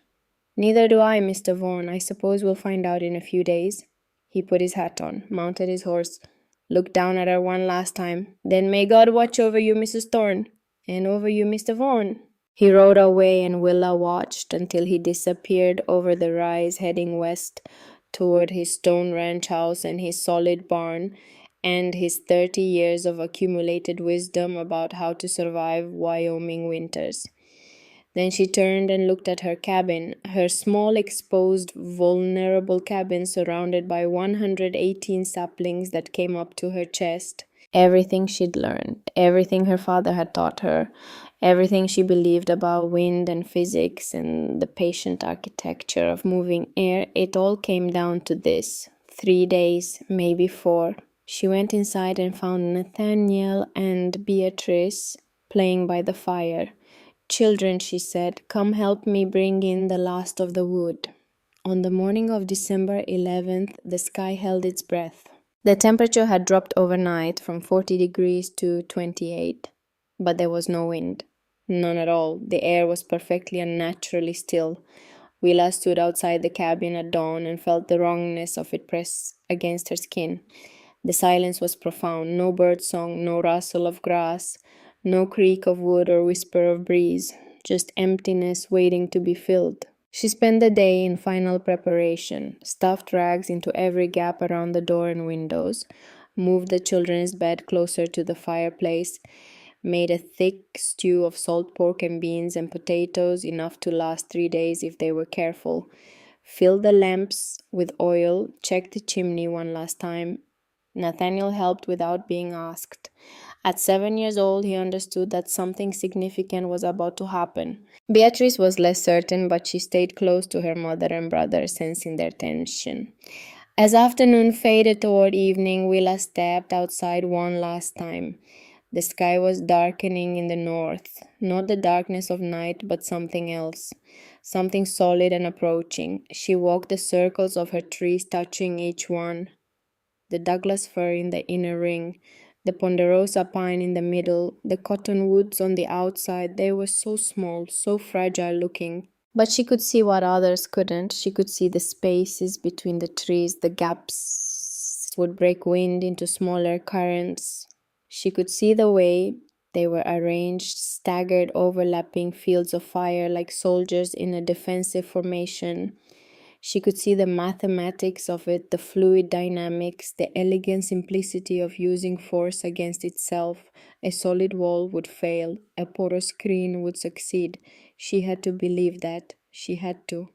Speaker 1: Neither do I, Mr. Vaughan. I suppose we'll find out in a few days. He put his hat on, mounted his horse, looked down at her one last time. Then may God watch over you, Mrs. Thorne, and over you, Mr. Vaughan. He rode away, and Willa watched until he disappeared over the rise, heading west toward his stone ranch house and his solid barn, and his 30 years of accumulated wisdom about how to survive Wyoming winters. Then she turned and looked at her cabin, her small, exposed, vulnerable cabin surrounded by 118 saplings that came up to her chest. Everything she'd learned, everything her father had taught her, everything she believed about wind and physics and the patient architecture of moving air, it all came down to this. 3 days, maybe 4. She went inside and found Nathaniel and Beatrice playing by the fire. Children, she said, come help me bring in the last of the wood. On the morning of December 11th, the sky held its breath. The temperature had dropped overnight from 40 degrees to 28, but there was no wind. None at all. The air was perfectly unnaturally still. Willa stood outside the cabin at dawn and felt the wrongness of it press against her skin. The silence was profound. No bird song, no rustle of grass, no creak of wood or whisper of breeze. Just emptiness waiting to be filled. She spent the day in final preparation, stuffed rags into every gap around the door and windows, moved the children's bed closer to the fireplace, made a thick stew of salt pork and beans and potatoes, enough to last 3 days if they were careful, filled the lamps with oil, checked the chimney one last time. Nathaniel helped without being asked. At 7 years old, he understood that something significant was about to happen. Beatrice was less certain, but she stayed close to her mother and brother, sensing their tension. As afternoon faded toward evening, Willa stepped outside one last time. The sky was darkening in the north, not the darkness of night, but something else, something solid and approaching. She walked the circles of her trees, touching each one. The Douglas fir in the inner ring, the ponderosa pine in the middle, the cottonwoods on the outside. They were so small, so fragile looking. But she could see what others couldn't. She could see the spaces between the trees, the gaps would break wind into smaller currents. She could see the way they were arranged, staggered, overlapping fields of fire like soldiers in a defensive formation. She could see the mathematics of it, the fluid dynamics, the elegant simplicity of using force against itself. A solid wall would fail, a porous screen would succeed. She had to believe that. She had to.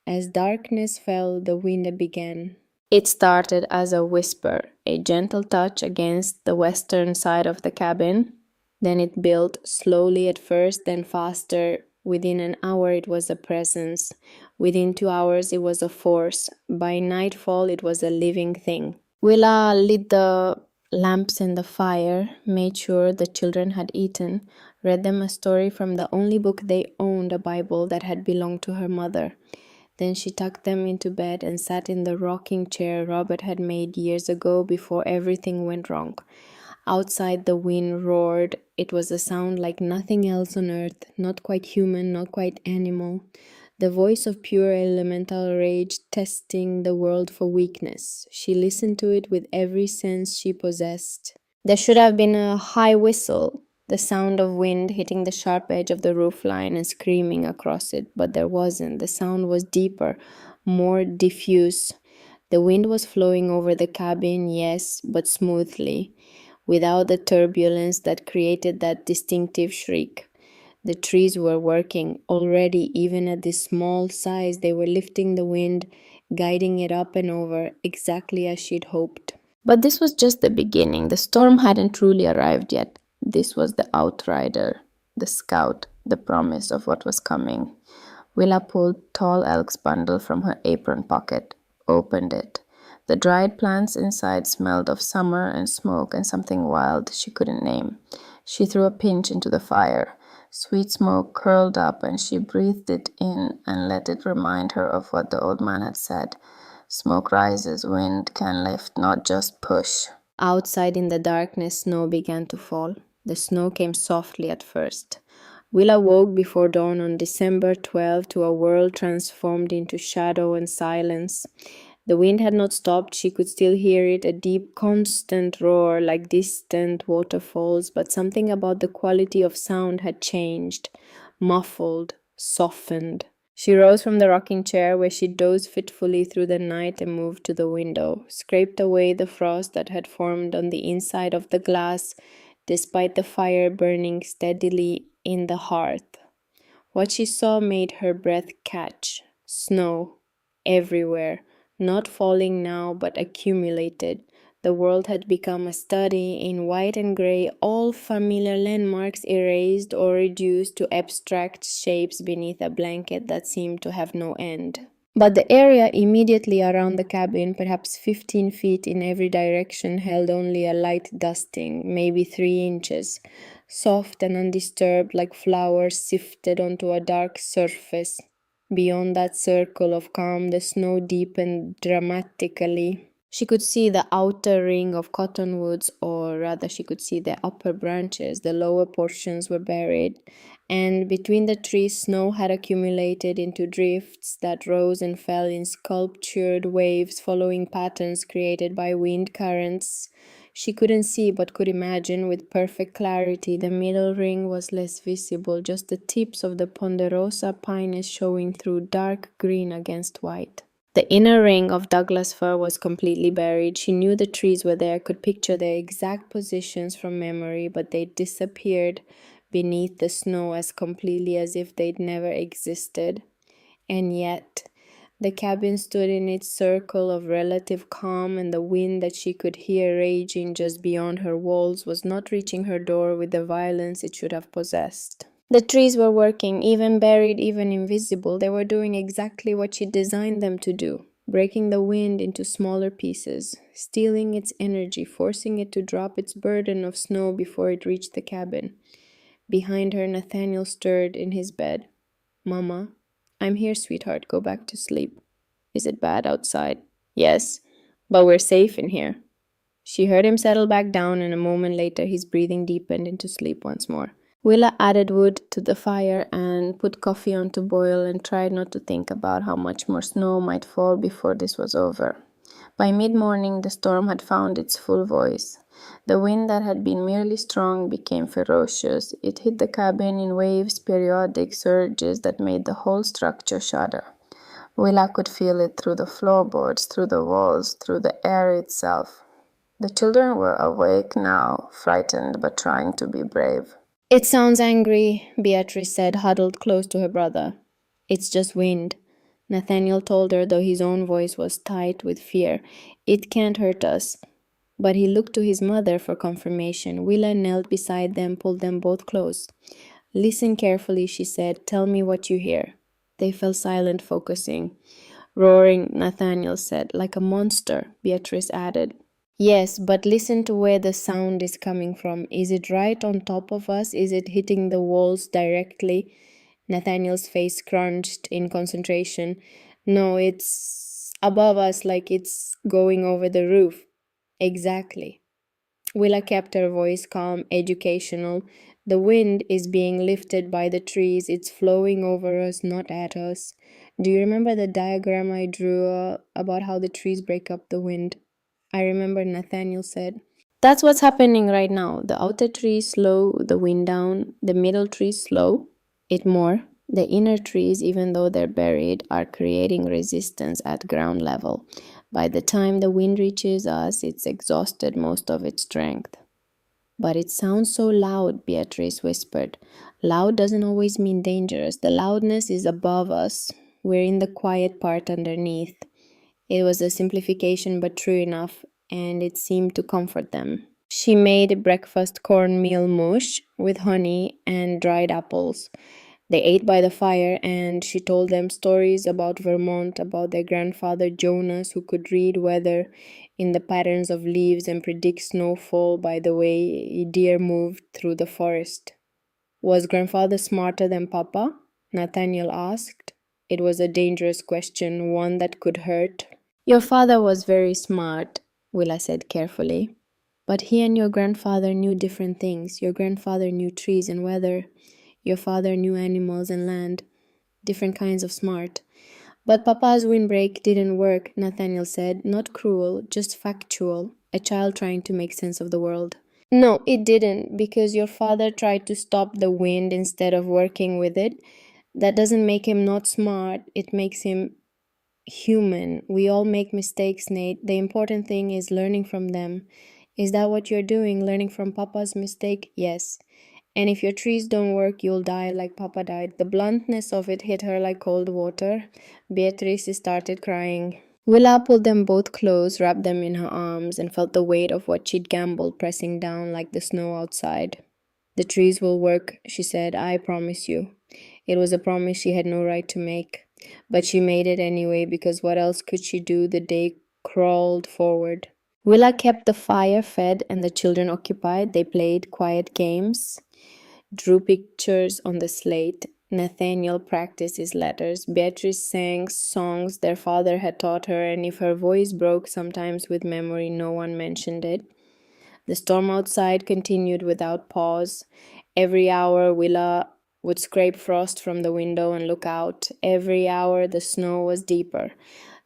Speaker 1: As darkness fell, the wind began. It started as a whisper, a gentle touch against the western side of the cabin. Then it built, slowly at first, then faster. Within an hour it was a presence. Within 2 hours it was a force. By nightfall it was a living thing. Willa lit the lamps and the fire, made sure the children had eaten, read them a story from the only book they owned, a Bible that had belonged to her mother. Then she tucked them into bed and sat in the rocking chair Robert had made years ago before everything went wrong. Outside the wind roared. It was a sound like nothing else on earth, not quite human, not quite animal. The voice of pure elemental rage testing the world for weakness. She listened to it with every sense she possessed. There should have been a high whistle, The sound of wind hitting the sharp edge of the roof line and screaming across it, but there wasn't. The sound was deeper, more diffuse. The wind was flowing over the cabin, yes, but smoothly, without the turbulence that created that distinctive shriek. The trees were working already, even at this small size. They were lifting the wind, guiding it up and over, exactly as she'd hoped. But this was just the beginning. The storm hadn't truly arrived yet. This was the outrider, the scout, the promise of what was coming. Willa pulled tall Elk's bundle from her apron pocket, opened it. The dried plants inside smelled of summer and smoke and something wild she couldn't name. She threw a pinch into the fire. Sweet smoke curled up and she breathed it in and let it remind her of what the old man had said. Smoke rises, wind can lift, not just push. Outside in the darkness, snow began to fall. The snow came softly at first. Willa woke before dawn on December 12 to a world transformed into shadow and silence. The wind had not stopped. She could still hear it, a deep, constant roar like distant waterfalls, but something about the quality of sound had changed, muffled, softened. She rose from the rocking chair where she dozed fitfully through the night and moved to the window, scraped away the frost that had formed on the inside of the glass, despite the fire burning steadily in the hearth. What she saw made her breath catch. Snow. Everywhere. Not falling now, but accumulated. The world had become a study in white and gray, all familiar landmarks erased or reduced to abstract shapes beneath a blanket that seemed to have no end. But the area immediately around the cabin, perhaps 15 feet in every direction, held only a light dusting, maybe 3 inches, soft and undisturbed like flowers sifted onto a dark surface. Beyond that circle of calm, the snow deepened dramatically. She could see the outer ring of cottonwoods, or rather, she could see the upper branches. The lower portions were buried, and between the trees, snow had accumulated into drifts that rose and fell in sculptured waves, following patterns created by wind currents. She couldn't see but could imagine with perfect clarity. The middle ring was less visible, just the tips of the ponderosa pines showing through dark green against white. The inner ring of Douglas fir was completely buried. She knew the trees were there, could picture their exact positions from memory, but they disappeared beneath the snow as completely as if they'd never existed. And yet, the cabin stood in its circle of relative calm, and the wind that she could hear raging just beyond her walls was not reaching her door with the violence it should have possessed. The trees were working, even buried, even invisible. They were doing exactly what she designed them to do, breaking the wind into smaller pieces, stealing its energy, forcing it to drop its burden of snow before it reached the cabin. Behind her, Nathaniel stirred in his bed. "Mama, I'm here, sweetheart. Go back to sleep." "Is it bad outside?" "Yes, but we're safe in here." She heard him settle back down, and a moment later his breathing deepened into sleep once more. Willa added wood to the fire and put coffee on to boil and tried not to think about how much more snow might fall before this was over. By mid-morning, the storm had found its full voice. The wind that had been merely strong became ferocious. It hit the cabin in waves, periodic surges that made the whole structure shudder. Willa could feel it through the floorboards, through the walls, through the air itself. The children were awake now, frightened but trying to be brave. "It sounds angry," Beatrice said, huddled close to her brother. "It's just wind," Nathaniel told her, though his own voice was tight with fear. "It can't hurt us." But he looked to his mother for confirmation. Willa knelt beside them, pulled them both close. "Listen carefully," she said. "Tell me what you hear." They fell silent, focusing. "Roaring," Nathaniel said. "Like a monster," Beatrice added. "Yes, but listen to where the sound is coming from. Is it right on top of us? Is it hitting the walls directly?" Nathaniel's face crunched in concentration. "No, it's above us, like it's going over the roof." "Exactly." Willa kept her voice calm, educational. "The wind is being lifted by the trees. It's flowing over us, not at us. Do you remember the diagram I drew about how the trees break up the wind?" "I remember," Nathaniel said. That's what's happening right now. The outer trees slow the wind down, the middle trees slow it more. The inner trees, even though they're buried, are creating resistance at ground level. By the time the wind reaches us, it's exhausted most of its strength. But it sounds so loud, Beatrice whispered. Loud doesn't always mean dangerous. The loudness is above us. We're in the quiet part underneath. It was a simplification but true enough, and it seemed to comfort them. She made breakfast cornmeal mush with honey and dried apples. They ate by the fire, and she told them stories about Vermont, about their grandfather Jonas, who could read weather in the patterns of leaves and predict snowfall by the way deer moved through the forest. Was grandfather smarter than Papa? Nathaniel asked. It was a dangerous question, one that could hurt. Your father was very smart, Willa said carefully. But he and your grandfather knew different things. Your grandfather knew trees and weather. Your father knew animals and land. Different kinds of smart. But Papa's windbreak didn't work, Nathaniel said. Not cruel, just factual. A child trying to make sense of the world. No, it didn't, because your father tried to stop the wind instead of working with it. That doesn't make him not smart, it makes him human. We all make mistakes, Nate. The important thing is learning from them. Is that what you're doing? Learning from Papa's mistake? Yes. And if your trees don't work, you'll die like Papa died. The bluntness of it hit her like cold water. Beatrice started crying. Willa pulled them both close, wrapped them in her arms, and felt the weight of what she'd gambled pressing down like the snow outside. The trees will work, she said, I promise you. It was a promise she had no right to make. But she made it anyway, because what else could she do? The day crawled forward. Willa kept the fire fed and the children occupied. They played quiet games, drew pictures on the slate. Nathaniel practiced his letters. Beatrice sang songs their father had taught her, and if her voice broke sometimes with memory, no one mentioned it. The storm outside continued without pause. Every hour, Willa would scrape frost from the window and look out. Every hour, the snow was deeper.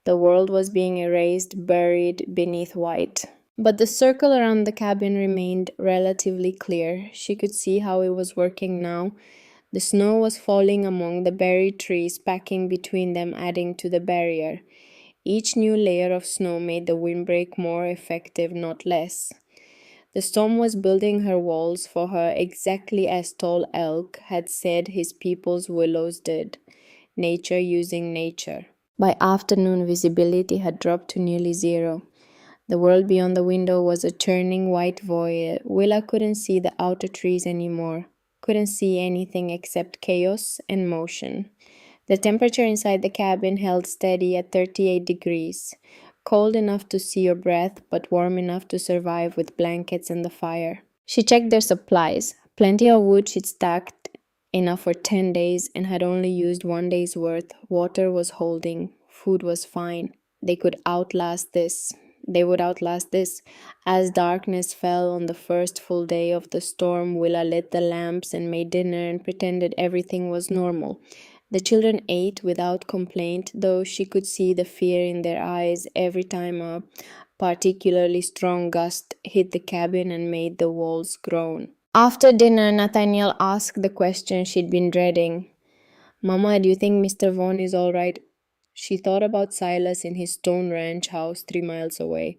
Speaker 1: The world was being erased, buried beneath white. But the circle around the cabin remained relatively clear. She could see how it was working now. The snow was falling among the buried trees, packing between them, adding to the barrier. Each new layer of snow made the windbreak more effective, not less. The storm was building her walls for her exactly as tall Elk had said his people's willows did. Nature using nature. By afternoon, visibility had dropped to nearly zero. The world beyond the window was a churning white void. Willa couldn't see the outer trees anymore. Couldn't see anything except chaos and motion. The temperature inside the cabin held steady at 38 degrees. Cold enough to see your breath, but warm enough to survive with blankets and the fire. She checked their supplies. Plenty of wood she'd stacked, enough for 10 days, and had only used 1 day's worth. Water was holding. Food was fine. They could outlast this. They would outlast this. As darkness fell on the first full day of the storm, Willa lit the lamps and made dinner and pretended everything was normal. The children ate without complaint, though she could see the fear in their eyes every time a particularly strong gust hit the cabin and made the walls groan. After dinner, Nathaniel asked the question she'd been dreading. Mama, do you think Mr. Vaughn is all right? She thought about Silas in his stone ranch house 3 miles away.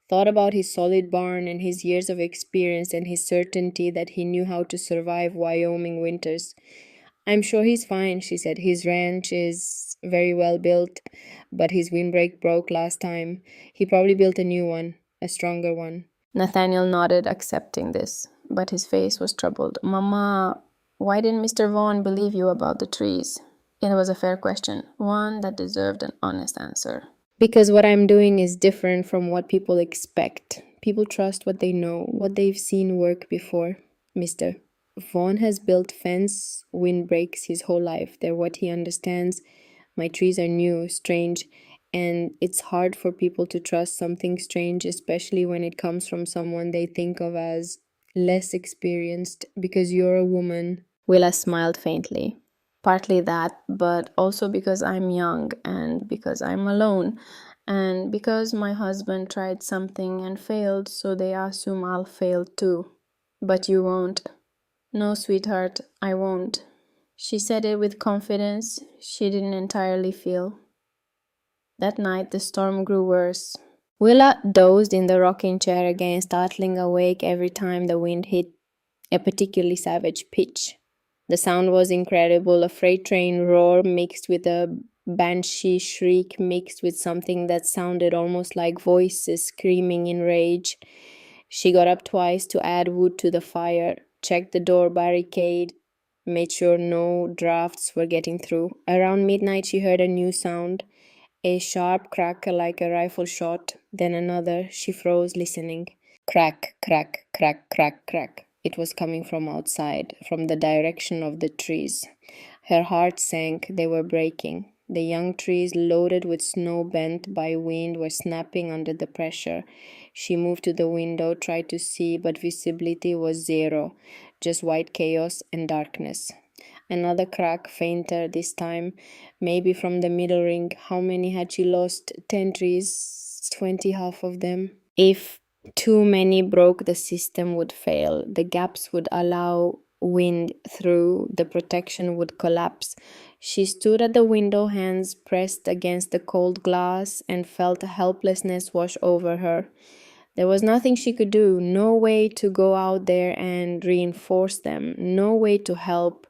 Speaker 1: Thought about his solid barn and his years of experience and his certainty that he knew how to survive Wyoming winters. I'm sure he's fine, she said. His ranch is very well built, but his windbreak broke last time. He probably built a new one, a stronger one. Nathaniel nodded, accepting this, but his face was troubled. Mama, why didn't Mr. Vaughn believe you about the trees? It was a fair question, one that deserved an honest answer. Because what I'm doing is different from what people expect. People trust what they know, what they've seen work before. Mr. Vaughn has built fence windbreaks his whole life. They're what he understands. My trees are new, strange, and it's hard for people to trust something strange, especially when it comes from someone they think of as less experienced. Because you're a woman. Willa smiled faintly. Partly that, but also because I'm young and because I'm alone. And because my husband tried something and failed, so they assume I'll fail too. But you won't. No, sweetheart, I won't. She said it with confidence she didn't entirely feel. That night, the storm grew worse. Willa dozed in the rocking chair again, startling awake every time the wind hit a particularly savage pitch. The sound was incredible, a freight train roar mixed with a banshee shriek mixed with something that sounded almost like voices screaming in rage. She got up twice to add wood to the fire, checked the door barricade, made sure no drafts were getting through. Around midnight, she heard a new sound, a sharp crack like a rifle shot, then another. She froze, listening. Crack, crack, crack, crack, crack. It was coming from outside, from the direction of the trees. Her heart sank. They were breaking. The young trees, loaded with snow bent by wind, were snapping under the pressure. She moved to the window, tried to see, but visibility was zero, just white chaos and darkness. Another crack, fainter this time, maybe from the middle ring. How many had she lost? 10 trees, 20, half of them. If too many broke, the system would fail. The gaps would allow wind through, the protection would collapse. She stood at the window, hands pressed against the cold glass, and felt helplessness wash over her. There was nothing she could do, no way to go out there and reinforce them, no way to help.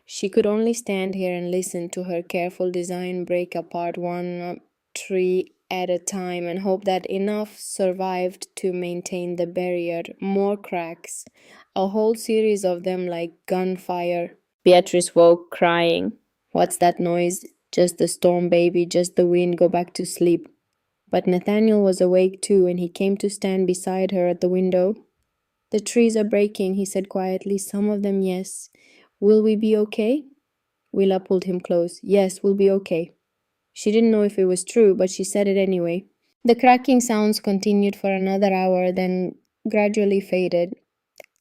Speaker 1: She could only stand here and listen to her careful design break apart one tree at a time and hope that enough survived to maintain the barrier. More cracks, a whole series of them like gunfire. Beatrice woke, crying. What's that noise? Just the storm, baby, just the wind. Go back to sleep. But Nathaniel was awake too, and he came to stand beside her at the window. The trees are breaking, he said quietly. Some of them, yes. Will we be okay? Willa pulled him close. Yes, we'll be okay. She didn't know if it was true, but she said it anyway. The cracking sounds continued for another hour, then gradually faded.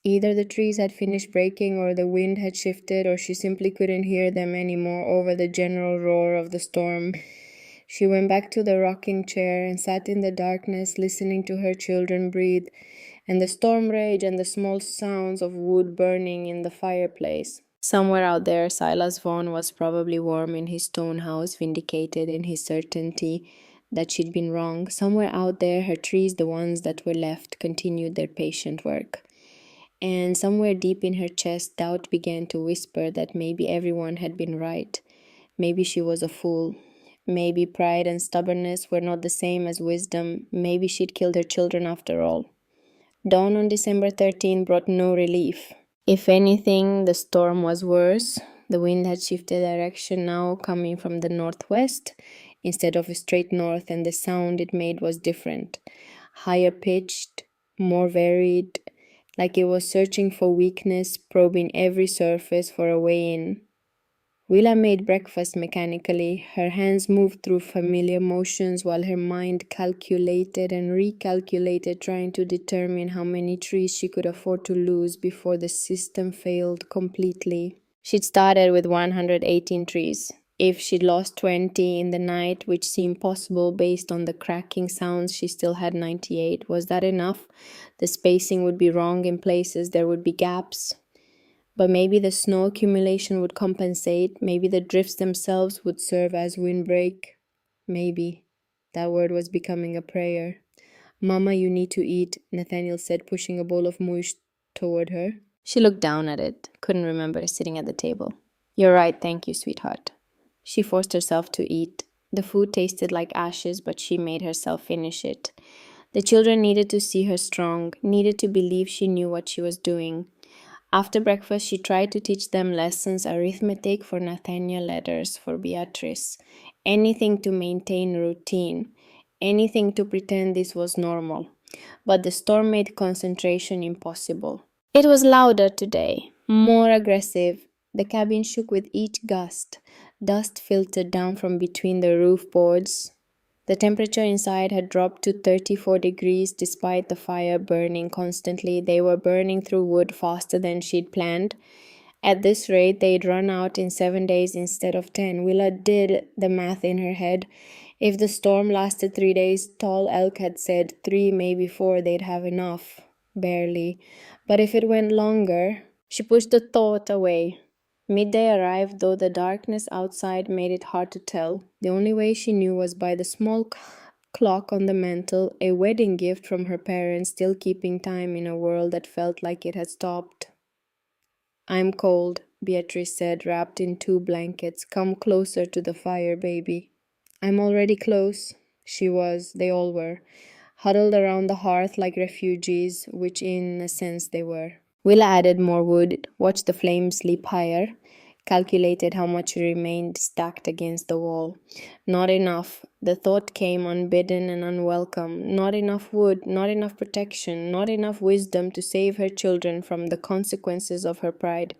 Speaker 1: Either the trees had finished breaking, or the wind had shifted, or she simply couldn't hear them anymore over the general roar of the storm. She went back to the rocking chair and sat in the darkness, listening to her children breathe, and the storm rage and the small sounds of wood burning in the fireplace. Somewhere out there, Silas Vaughan was probably warm in his stone house, vindicated in his certainty that she'd been wrong. Somewhere out there, her trees, the ones that were left, continued their patient work. And somewhere deep in her chest, doubt began to whisper that maybe everyone had been right. Maybe she was a fool. Maybe pride and stubbornness were not the same as wisdom. Maybe she'd killed her children after all. Dawn on December 13 brought no relief. If anything, the storm was worse. The wind had shifted direction now, coming from the northwest instead of straight north, and the sound it made was different. Higher pitched, more varied, like it was searching for weakness, probing every surface for a way in. Willa made breakfast mechanically. Her hands moved through familiar motions while her mind calculated and recalculated, trying to determine how many trees she could afford to lose before the system failed completely. She'd started with 118 trees. If she'd lost 20 in the night, which seemed possible based on the cracking sounds, she still had 98. Was that enough? The spacing would be wrong in places. There would be gaps. But maybe the snow accumulation would compensate. Maybe the drifts themselves would serve as windbreak. Maybe. That word was becoming a prayer. Mama, you need to eat, Nathaniel said, pushing a bowl of mush toward her. She looked down at it, couldn't remember sitting at the table. You're right, thank you, sweetheart. She forced herself to eat. The food tasted like ashes, but she made herself finish it. The children needed to see her strong, needed to believe she knew what she was doing. After breakfast, she tried to teach them lessons, arithmetic for Nathaniel, letters for Beatrice, anything to maintain routine, anything to pretend this was normal. But the storm made concentration impossible. It was louder today, more aggressive. The cabin shook with each gust. Dust filtered down from between the roof boards. The temperature inside had dropped to 34 degrees despite the fire burning constantly. They were burning through wood faster than she'd planned. At this rate, they'd run out in 7 days instead of 10. Willa did the math in her head. If the storm lasted 3 days, Tall Elk had said 3, maybe 4, they'd have enough. Barely. But if it went longer, she pushed the thought away. Midday arrived, though the darkness outside made it hard to tell. The only way she knew was by the small clock on the mantel, a wedding gift from her parents, still keeping time in a world that felt like it had stopped. I'm cold, Beatrice said, wrapped in 2 blankets. Come closer to the fire, baby. I'm already close. She was, they all were, huddled around the hearth like refugees, which in a sense they were. Willa added more wood, watched the flames leap higher, calculated how much remained stacked against the wall. Not enough. The thought came unbidden and unwelcome. Not enough wood, not enough protection, not enough wisdom to save her children from the consequences of her pride.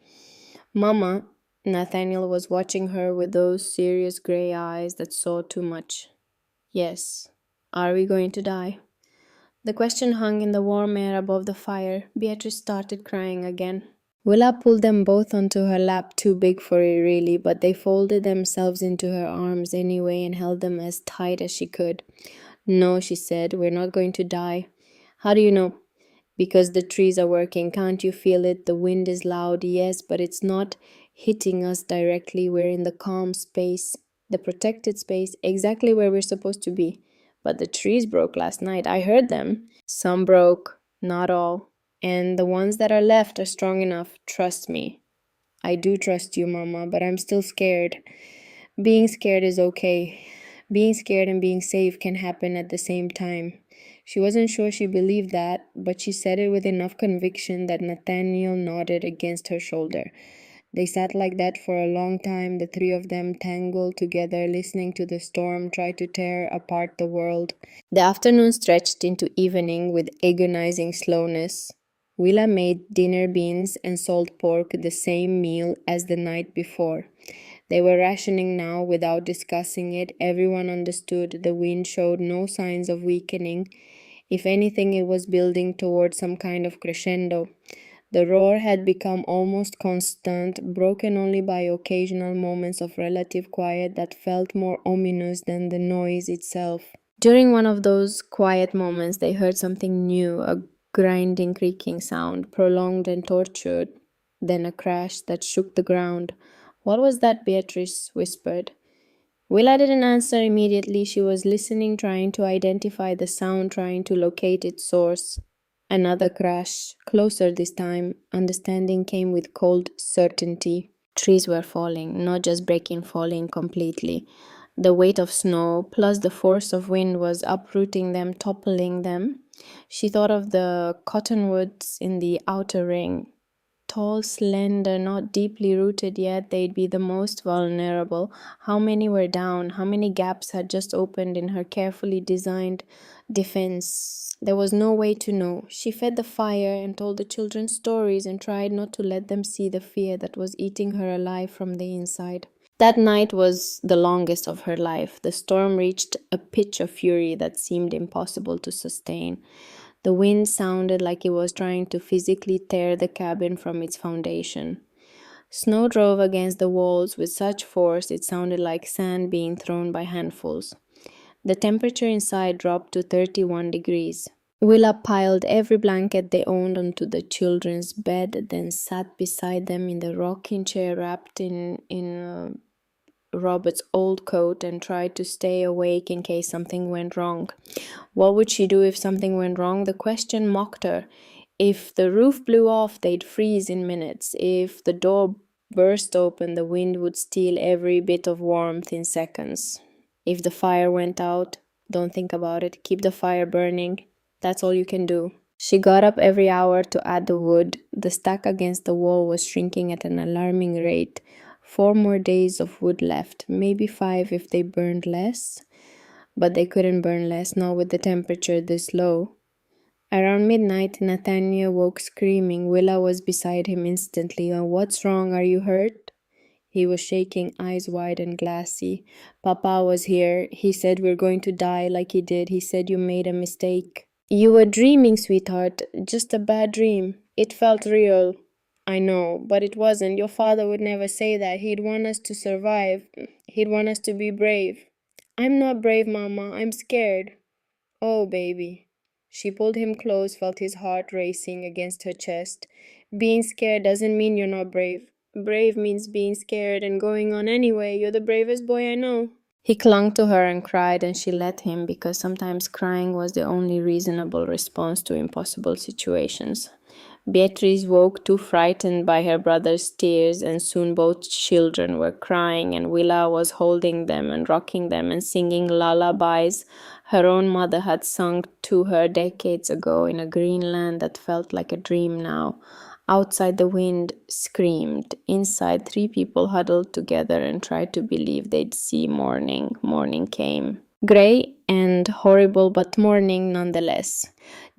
Speaker 1: Mama, Nathaniel was watching her with those serious gray eyes that saw too much. Yes. Are we going to die? The question hung in the warm air above the fire. Beatrice started crying again. Willa pulled them both onto her lap, too big for it really, but they folded themselves into her arms anyway and held them as tight as she could. No, she said, we're not going to die. How do you know? Because the trees are working. Can't you feel it? The wind is loud, yes, but it's not hitting us directly. We're in the calm space, the protected space, exactly where we're supposed to be. But the trees broke last night. I heard them. Some broke, not all. And the ones that are left are strong enough. Trust me. I do trust you, Mama, but I'm still scared. Being scared is okay. Being scared and being safe can happen at the same time. She wasn't sure she believed that, but she said it with enough conviction that Nathaniel nodded against her shoulder. They sat like that for a long time, the 3 of them tangled together, listening to the storm try to tear apart the world. The afternoon stretched into evening with agonizing slowness. Willa made dinner beans and salt pork, the same meal as the night before. They were rationing now without discussing it. Everyone understood. The wind showed no signs of weakening. If anything, it was building toward some kind of crescendo. The roar had become almost constant, broken only by occasional moments of relative quiet that felt more ominous than the noise itself. During one of those quiet moments, they heard something new, a grinding, creaking sound, prolonged and tortured, then a crash that shook the ground. What was that? Beatrice whispered. Willa didn't answer immediately. She was listening, trying to identify the sound, trying to locate its source. Another crash, closer this time. Understanding came with cold certainty. Trees were falling, not just breaking, falling completely. The weight of snow plus the force of wind was uprooting them, toppling them. She thought of the cottonwoods in the outer ring. Tall, slender, not deeply rooted yet, they'd be the most vulnerable. How many were down? How many gaps had just opened in her carefully designed defense? There was no way to know. She fed the fire and told the children stories and tried not to let them see the fear that was eating her alive from the inside. That night was the longest of her life. The storm reached a pitch of fury that seemed impossible to sustain. The wind sounded like it was trying to physically tear the cabin from its foundation. Snow drove against the walls with such force it sounded like sand being thrown by handfuls. The temperature inside dropped to 31 degrees. Willa piled every blanket they owned onto the children's bed, then sat beside them in the rocking chair wrapped in Robert's old coat and tried to stay awake in case something went wrong. What would she do if something went wrong? The question mocked her. If the roof blew off, they'd freeze in minutes. If the door burst open, the wind would steal every bit of warmth in seconds. If the fire went out, don't think about it. Keep the fire burning. That's all you can do. She got up every hour to add the wood. The stack against the wall was shrinking at an alarming rate. 4 more days of wood left, maybe 5 if they burned less. But they couldn't burn less, not with the temperature this low. Around midnight, Nathaniel woke screaming. Willa was beside him instantly. What's wrong? Are you hurt? He was shaking, eyes wide and glassy. Papa was here. He said we're going to die like he did. He said you made a mistake. You were dreaming, sweetheart. Just a bad dream. It felt real. I know, but it wasn't. Your father would never say that. He'd want us to survive. He'd want us to be brave. I'm not brave, Mama. I'm scared. Oh, baby. She pulled him close, felt his heart racing against her chest. Being scared doesn't mean you're not brave. Brave means being scared and going on anyway. You're the bravest boy I know. He clung to her and cried, and she let him because sometimes crying was the only reasonable response to impossible situations. Beatrice woke too frightened by her brother's tears, and soon both children were crying, and Willa was holding them and rocking them and singing lullabies her own mother had sung to her decades ago in a green land that felt like a dream now. Outside, the wind screamed. Inside, three people huddled together and tried to believe they'd see morning. Morning came. Grey and horrible, but morning nonetheless.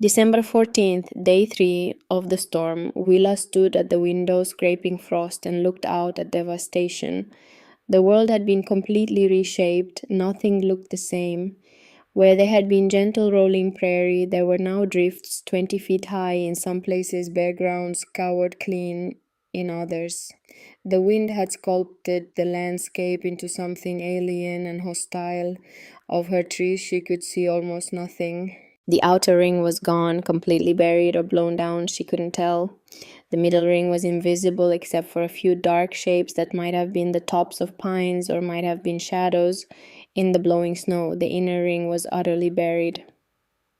Speaker 1: December 14th, day 3 of the storm, Willa stood at the window scraping frost and looked out at devastation. The world had been completely reshaped. Nothing looked the same. Where there had been gentle rolling prairie, there were now drifts 20 feet high, in some places bare ground scoured clean in others. The wind had sculpted the landscape into something alien and hostile. Of her trees she could see almost nothing. The outer ring was gone, completely buried or blown down, she couldn't tell. The middle ring was invisible except for a few dark shapes that might have been the tops of pines or might have been shadows in the blowing snow. The inner ring was utterly buried.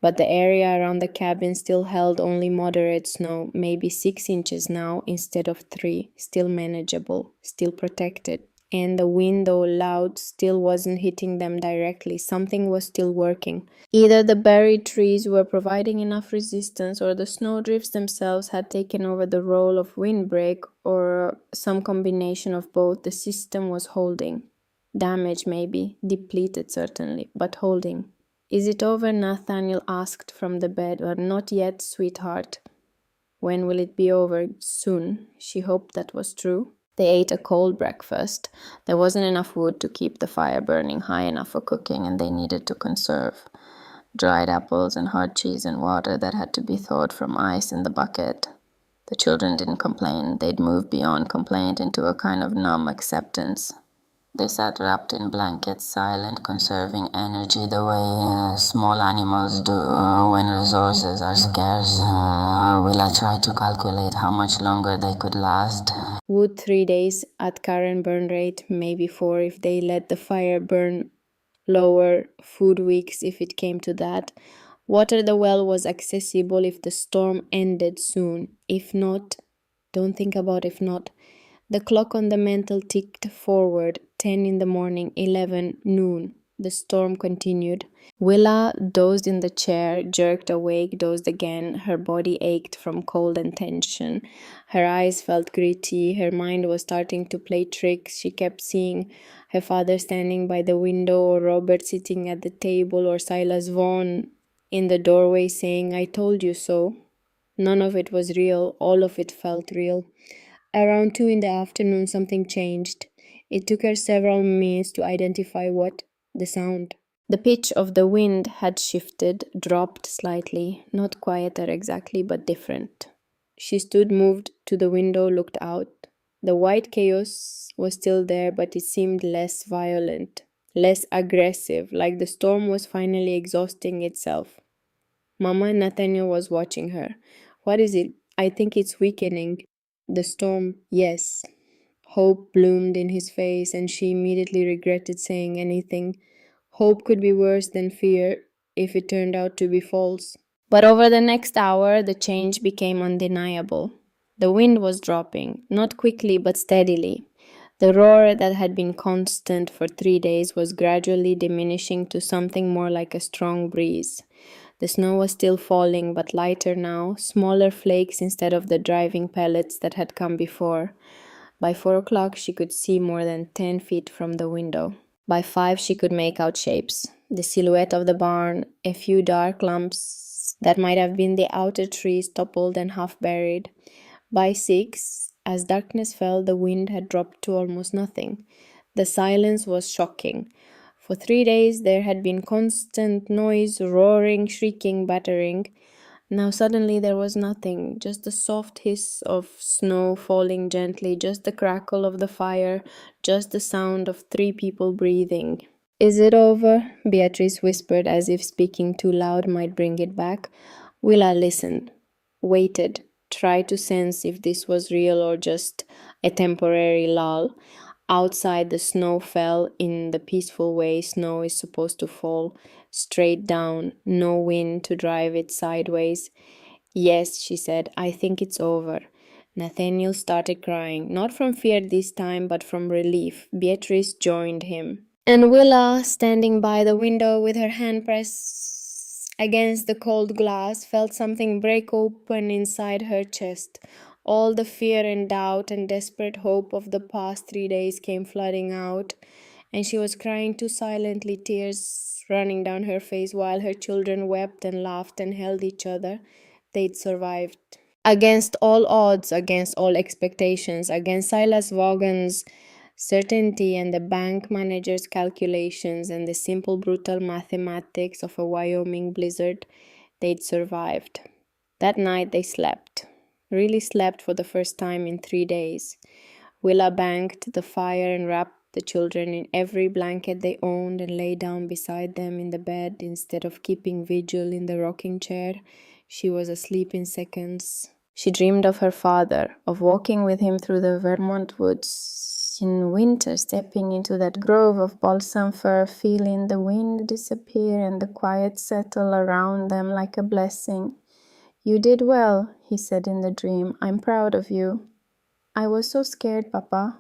Speaker 1: But the area around the cabin still held only moderate snow, maybe 6 inches now instead of 3, still manageable, still protected. And the wind, though loud, still wasn't hitting them directly. Something was still working. Either the buried trees were providing enough resistance, or the snowdrifts themselves had taken over the role of windbreak, or some combination of both. The system was holding. Damaged maybe, depleted certainly, but holding. Is it over? Nathaniel asked from the bed. But not yet, sweetheart. When will it be over? Soon. She hoped that was true. They ate a cold breakfast. There wasn't enough wood to keep the fire burning high enough for cooking, and they needed to conserve. Dried apples and hard cheese and water that had to be thawed from ice in the bucket. The children didn't complain. They'd moved beyond complaint into a kind of numb acceptance. They sat wrapped in blankets, silent, conserving energy the way small animals do when resources are scarce. Willa tried to calculate how much longer they could last. Wood 3 days at current burn rate, maybe 4 if they let the fire burn lower, food weeks if it came to that. Water the well was accessible if the storm ended soon. If not, don't think about if not. The clock on the mantel ticked forward, 10 in the morning, 11, noon. The storm continued. Willa dozed in the chair, jerked awake, dozed again. Her body ached from cold and tension. Her eyes felt gritty. Her mind was starting to play tricks. She kept seeing her father standing by the window, or Robert sitting at the table, or Silas Vaughan in the doorway saying, "I told you so." None of it was real. All of it felt real. Around 2 in the afternoon, something changed. It took her several minutes to identify what. The sound. The pitch of the wind had shifted, dropped slightly, not quieter exactly, but different. She stood, moved to the window, looked out. The white chaos was still there, but it seemed less violent, less aggressive, like the storm was finally exhausting itself. Mama Nathaniel was watching her. What is it? I think it's weakening. The storm, yes. Hope bloomed in his face, and she immediately regretted saying anything. Hope could be worse than fear if it turned out to be false. But over the next hour, the change became undeniable. The wind was dropping, not quickly but steadily. The roar that had been constant for 3 days was gradually diminishing to something more like a strong breeze. The snow was still falling, but lighter now, smaller flakes instead of the driving pellets that had come before. By 4 o'clock, she could see more than 10 feet from the window. By 5, she could make out shapes. The silhouette of the barn, a few dark lumps that might have been the outer trees toppled and half buried. By 6, as darkness fell, the wind had dropped to almost nothing. The silence was shocking. For 3 days there had been constant noise, roaring, shrieking, battering. Now suddenly there was nothing, just the soft hiss of snow falling gently, just the crackle of the fire, just the sound of 3 people breathing. Is it over? Beatrice whispered as if speaking too loud might bring it back. Willa listened, waited, tried to sense if this was real or just a temporary lull. Outside, the snow fell in the peaceful way snow is supposed to fall, straight down, no wind to drive it sideways. Yes, she said, I think it's over. Nathaniel started crying, not from fear this time, but from relief. Beatrice joined him. And Willa, standing by the window with her hand pressed against the cold glass, felt something break open inside her chest. All the fear and doubt and desperate hope of the past 3 days came flooding out, and she was crying too silently, tears running down her face while her children wept and laughed and held each other. They'd survived. Against all odds, against all expectations, against Silas Vaughan's certainty and the bank manager's calculations and the simple brutal mathematics of a Wyoming blizzard, they'd survived. That night they slept. Really slept for the first time in 3 days. Willa banked the fire and wrapped the children in every blanket they owned and lay down beside them in the bed instead of keeping vigil in the rocking chair. She was asleep in seconds. She dreamed of her father, of walking with him through the Vermont woods in winter, stepping into that grove of balsam fir, feeling the wind disappear and the quiet settle around them like a blessing. You did well, he said in the dream. I'm proud of you. I was so scared, Papa.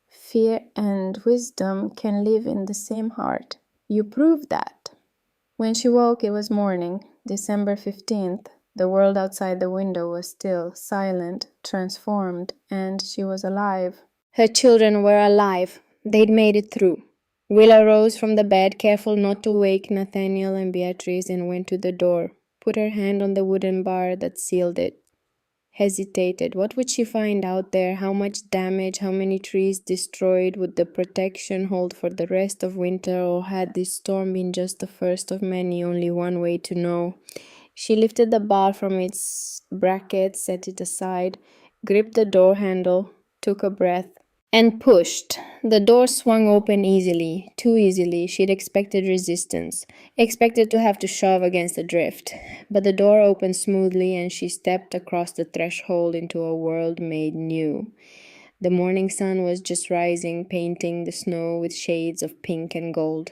Speaker 1: Fear and wisdom can live in the same heart. You proved that. When she woke, it was morning, December 15th. The world outside the window was still, silent, transformed, and she was alive. Her children were alive. They'd made it through. Willa rose from the bed, careful not to wake Nathaniel and Beatrice, and went to the door, put her hand on the wooden bar that sealed it. Hesitated. What would she find out there? How much damage, how many trees destroyed? Would the protection hold for the rest of winter, or had this storm been just the first of many? Only one way to know. She lifted the bar from its bracket, set it aside, gripped the door handle, took a breath, and pushed. The door swung open easily, too easily. She'd expected resistance, expected to have to shove against the drift. But the door opened smoothly, and she stepped across the threshold into a world made new. The morning sun was just rising, painting the snow with shades of pink and gold.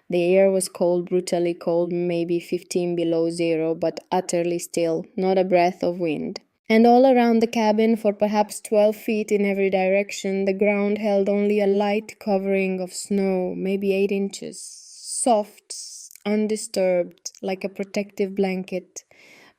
Speaker 1: The air was cold, brutally cold, maybe 15 below zero, but utterly still, not a breath of wind. And all around the cabin, for perhaps 12 feet in every direction, the ground held only a light covering of snow, maybe 8 inches, soft, undisturbed, like a protective blanket.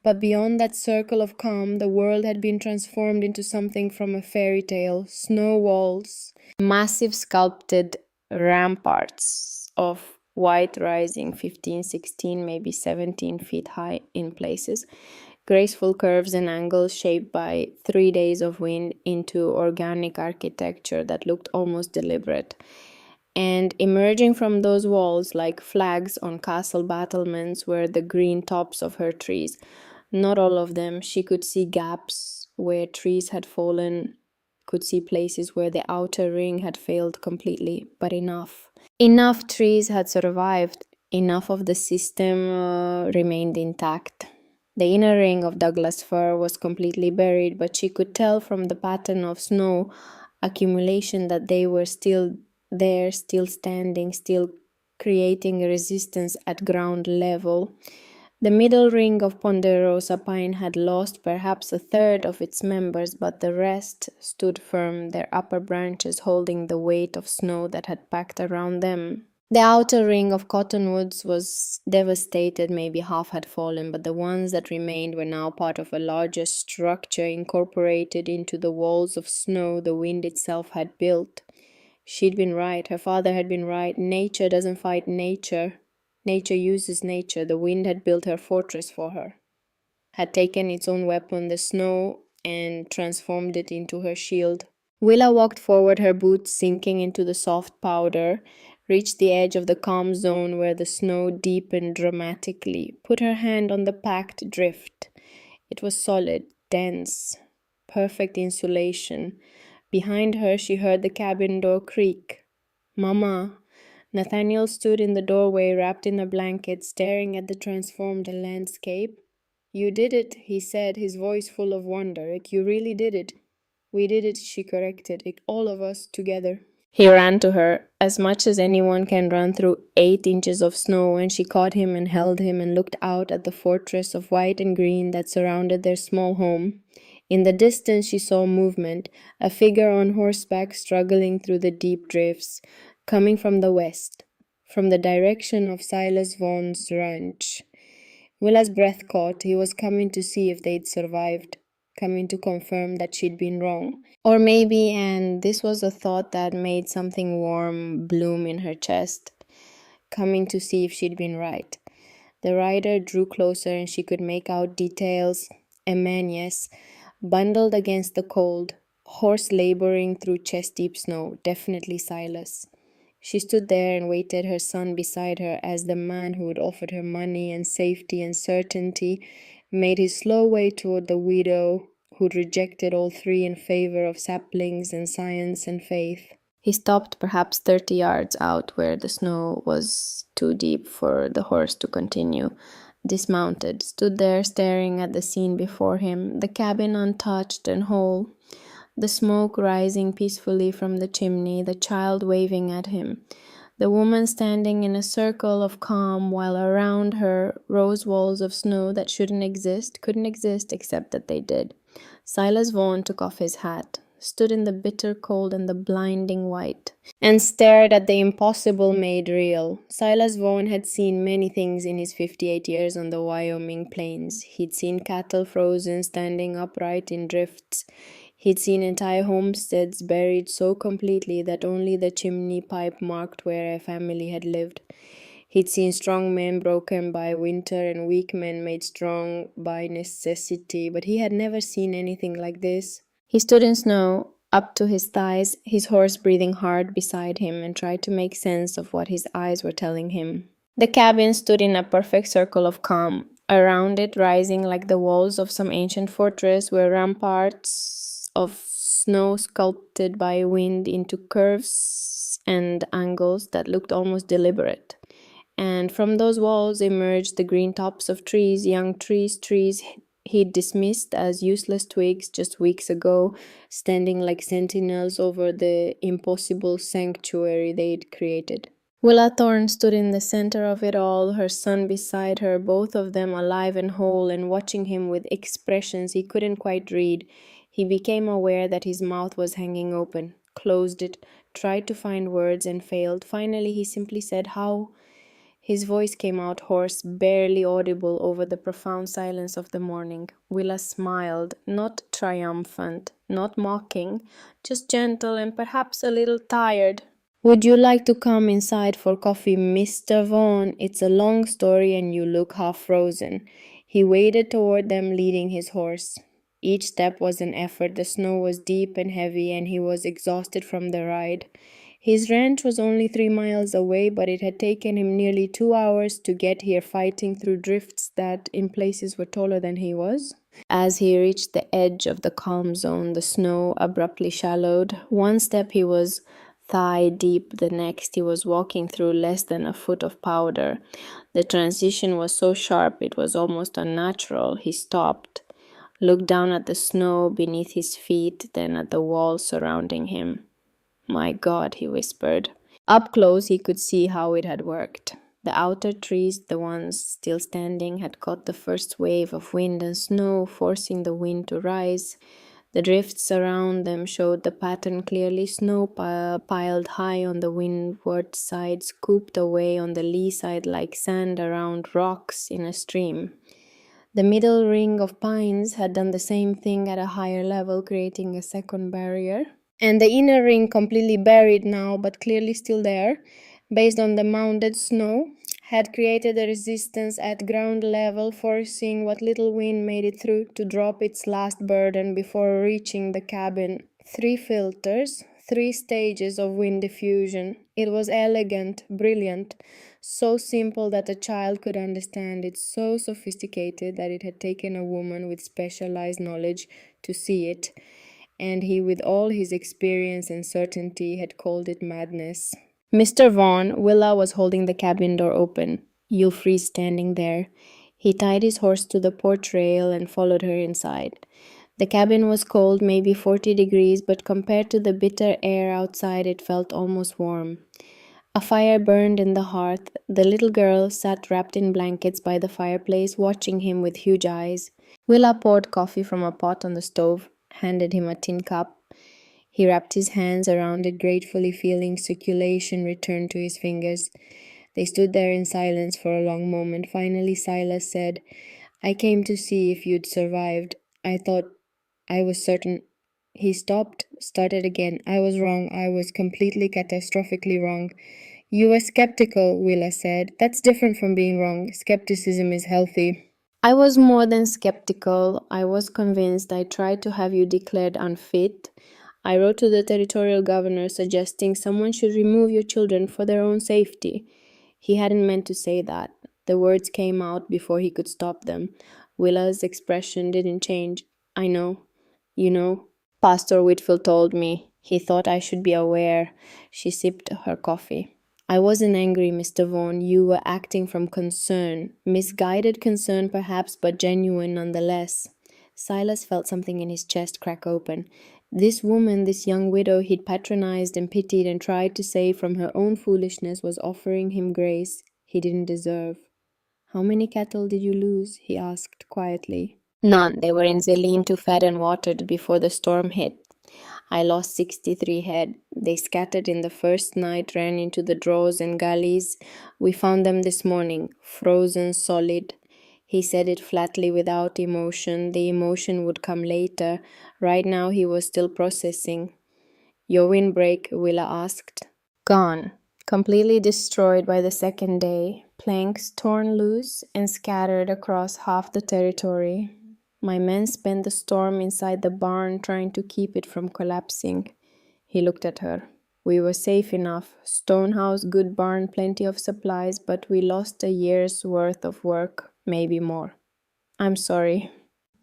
Speaker 1: But beyond that circle of calm, the world had been transformed into something from a fairy tale. Snow walls, massive sculpted ramparts of white rising 15, 16, maybe 17 feet high in places. Graceful curves and angles shaped by 3 days of wind into organic architecture that looked almost deliberate. And emerging from those walls like flags on castle battlements were the green tops of her trees. Not all of them. She could see gaps where trees had fallen, could see places where the outer ring had failed completely, but enough. Enough trees had survived. Enough of the system remained intact. The inner ring of Douglas fir was completely buried, but she could tell from the pattern of snow accumulation that they were still there, still standing, still creating a resistance at ground level. The middle ring of ponderosa pine had lost perhaps a third of its members, but the rest stood firm, their upper branches holding the weight of snow that had packed around them. The outer ring of cottonwoods was devastated, maybe half had fallen, but the ones that remained were now part of a larger structure incorporated into the walls of snow the wind itself had built. She'd been right, her father had been right. Nature doesn't fight nature. Nature uses nature. The wind had built her fortress for her, had taken its own weapon, the snow, and transformed it into her shield. Willa walked forward, her boots sinking into the soft powder, reached the edge of the calm zone where the snow deepened dramatically, put her hand on the packed drift. It was solid, dense, perfect insulation. Behind her, she heard the cabin door creak. Mama. Nathaniel stood in the doorway, wrapped in a blanket, staring at the transformed landscape. "You did it," he said, his voice full of wonder. "You really did it." "We did it," she corrected. "All of us, together." He ran to her, as much as anyone can run through 8 inches of snow, and she caught him and held him and looked out at the fortress of white and green that surrounded their small home. In the distance she saw movement, a figure on horseback struggling through the deep drifts, coming from the west, from the direction of Silas Vaughan's ranch. Willa's breath caught. He was coming to see if they'd survived, coming to confirm that she'd been wrong. Or maybe, and this was a thought that made something warm bloom in her chest, coming to see if she'd been right. The rider drew closer and she could make out details. A man, yes, bundled against the cold, horse laboring through chest-deep snow, definitely Silas. She stood there and waited, her son beside her, as the man who had offered her money and safety and certainty made his slow way toward the widow who'd rejected all three in favor of Saplings and science and faith. He stopped perhaps 30 yards out where the snow was too deep for the horse to continue. Dismounted, stood there staring at the scene before him, the cabin untouched and whole, the smoke rising peacefully from the chimney, the child waving at him, the woman standing in a circle of calm while around her rose walls of snow that couldn't exist except that they did. Silas Vaughan took off his hat, stood in the bitter cold and the blinding white, and stared at the impossible made real. Silas Vaughan had seen many things in his 58 years on the Wyoming plains. He'd seen cattle frozen, standing upright in drifts. He'd seen entire homesteads buried so completely that only the chimney pipe marked where a family had lived. He'd seen strong men broken by winter and weak men made strong by necessity, but he had never seen anything like this. He stood in snow, up to his thighs, his horse breathing hard beside him, and tried to make sense of what his eyes were telling him. The cabin stood in a perfect circle of calm. Around it, rising like the walls of some ancient fortress, were ramparts of snow sculpted by wind into curves and angles that looked almost deliberate. And from those walls emerged the green tops of trees, young trees he'd dismissed as useless twigs just weeks ago, standing like sentinels over the impossible sanctuary they'd created. Willa Thorne stood in the center of it all, her son beside her, both of them alive and whole, and watching him with expressions he couldn't quite read. He became aware that his mouth was hanging open, closed it, tried to find words and failed. Finally, he simply said, "How?" His voice came out hoarse, barely audible over the profound silence of the morning. Willa smiled, not triumphant, not mocking, just gentle and perhaps a little tired. "Would you like to come inside for coffee, Mr. Vaughan? It's a long story and you look half frozen." He waded toward them, leading his horse. Each step was an effort. The snow was deep and heavy, and he was exhausted from the ride. His ranch was only 3 miles away, but it had taken him nearly 2 hours to get here, fighting through drifts that in places were taller than he was. As he reached the edge of the calm zone, the snow abruptly shallowed. One step he was thigh deep, the next he was walking through less than a foot of powder. The transition was so sharp it was almost unnatural. He stopped, looked down at the snow beneath his feet, then at the walls surrounding him. "My God," he whispered. Up close he could see how it had worked. The outer trees, the ones still standing, had caught the first wave of wind and snow, forcing the wind to rise. The drifts around them showed the pattern clearly, snow piled high on the windward side, scooped away on the lee side like sand around rocks in a stream. The middle ring of pines had done the same thing at a higher level, creating a second barrier. And the inner ring, completely buried now, but clearly still there, based on the mounded snow, had created a resistance at ground level, forcing what little wind made it through to drop its last burden before reaching the cabin. 3 filters, 3 stages of wind diffusion. It was elegant, brilliant, so simple that a child could understand it, so sophisticated that it had taken a woman with specialized knowledge to see it, and he, with all his experience and certainty, had called it madness. Mr. Vaughn, Willa was holding the cabin door open. You'll freeze standing there. He tied his horse to the porch rail and followed her inside. The cabin was cold, maybe 40 degrees, but compared to the bitter air outside, it felt almost warm. A fire burned in the hearth. The little girl sat wrapped in blankets by the fireplace, watching him with huge eyes. Willa poured coffee from a pot on the stove, handed him a tin cup. He wrapped his hands around it gratefully, feeling circulation return to his fingers. They stood there in silence for a long moment. Finally, Silas said, I came to see if you'd survived. I thought I was certain. He stopped, started again. I was wrong. I was completely catastrophically wrong. You were skeptical, Willa said. That's different from being wrong. Skepticism is healthy. I was more than skeptical. I was convinced. I tried to have you declared unfit. I wrote to the territorial governor suggesting someone should remove your children for their own safety. He hadn't meant to say that. The words came out before he could stop them. Willa's expression didn't change. I know. You know. Pastor Whitfield told me. He thought I should be aware. She sipped her coffee. I wasn't angry, Mr. Vaughan. You were acting from concern. Misguided concern, perhaps, but genuine nonetheless. Silas felt something in his chest crack open. This woman, this young widow he'd patronized and pitied and tried to save from her own foolishness, was offering him grace he didn't deserve. How many cattle did you lose? He asked quietly. None. They were in Zeline too fed and watered before the storm hit. I lost 63 head. They scattered in the first night, ran into the draws and gullies. We found them this morning, frozen solid. He said it flatly without emotion. The emotion would come later. Right now he was still processing. Your windbreak, Willa asked. Gone. Completely destroyed by the second day. Planks torn loose and scattered across half the territory. My men spent the storm inside the barn trying to keep it from collapsing. He looked at her. We were safe enough. Stone house, good barn, plenty of supplies, but we lost a year's worth of work, maybe more. I'm sorry.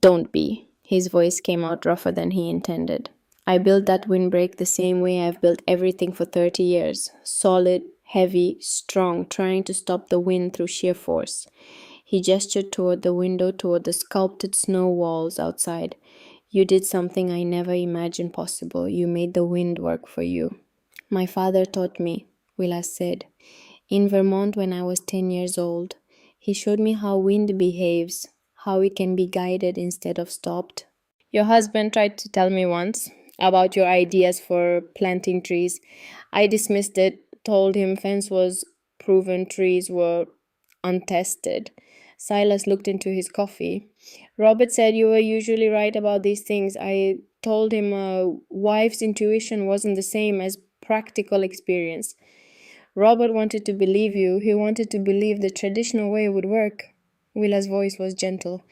Speaker 1: Don't be. His voice came out rougher than he intended. I built that windbreak the same way I've built everything for 30 years. Solid, heavy, strong, trying to stop the wind through sheer force. He gestured toward the window, toward the sculpted snow walls outside. You did something I never imagined possible. You made the wind work for you. My father taught me, Willa said. In Vermont when I was 10 years old. He showed me how wind behaves, how it can be guided instead of stopped. Your husband tried to tell me once about your ideas for planting trees. I dismissed it, told him fence was proven, trees were untested. Silas looked into his coffee. Robert said you were usually right about these things. I told him a wife's intuition wasn't the same as practical experience. Robert wanted to believe you. He wanted to believe the traditional way would work. Willa's voice was gentle.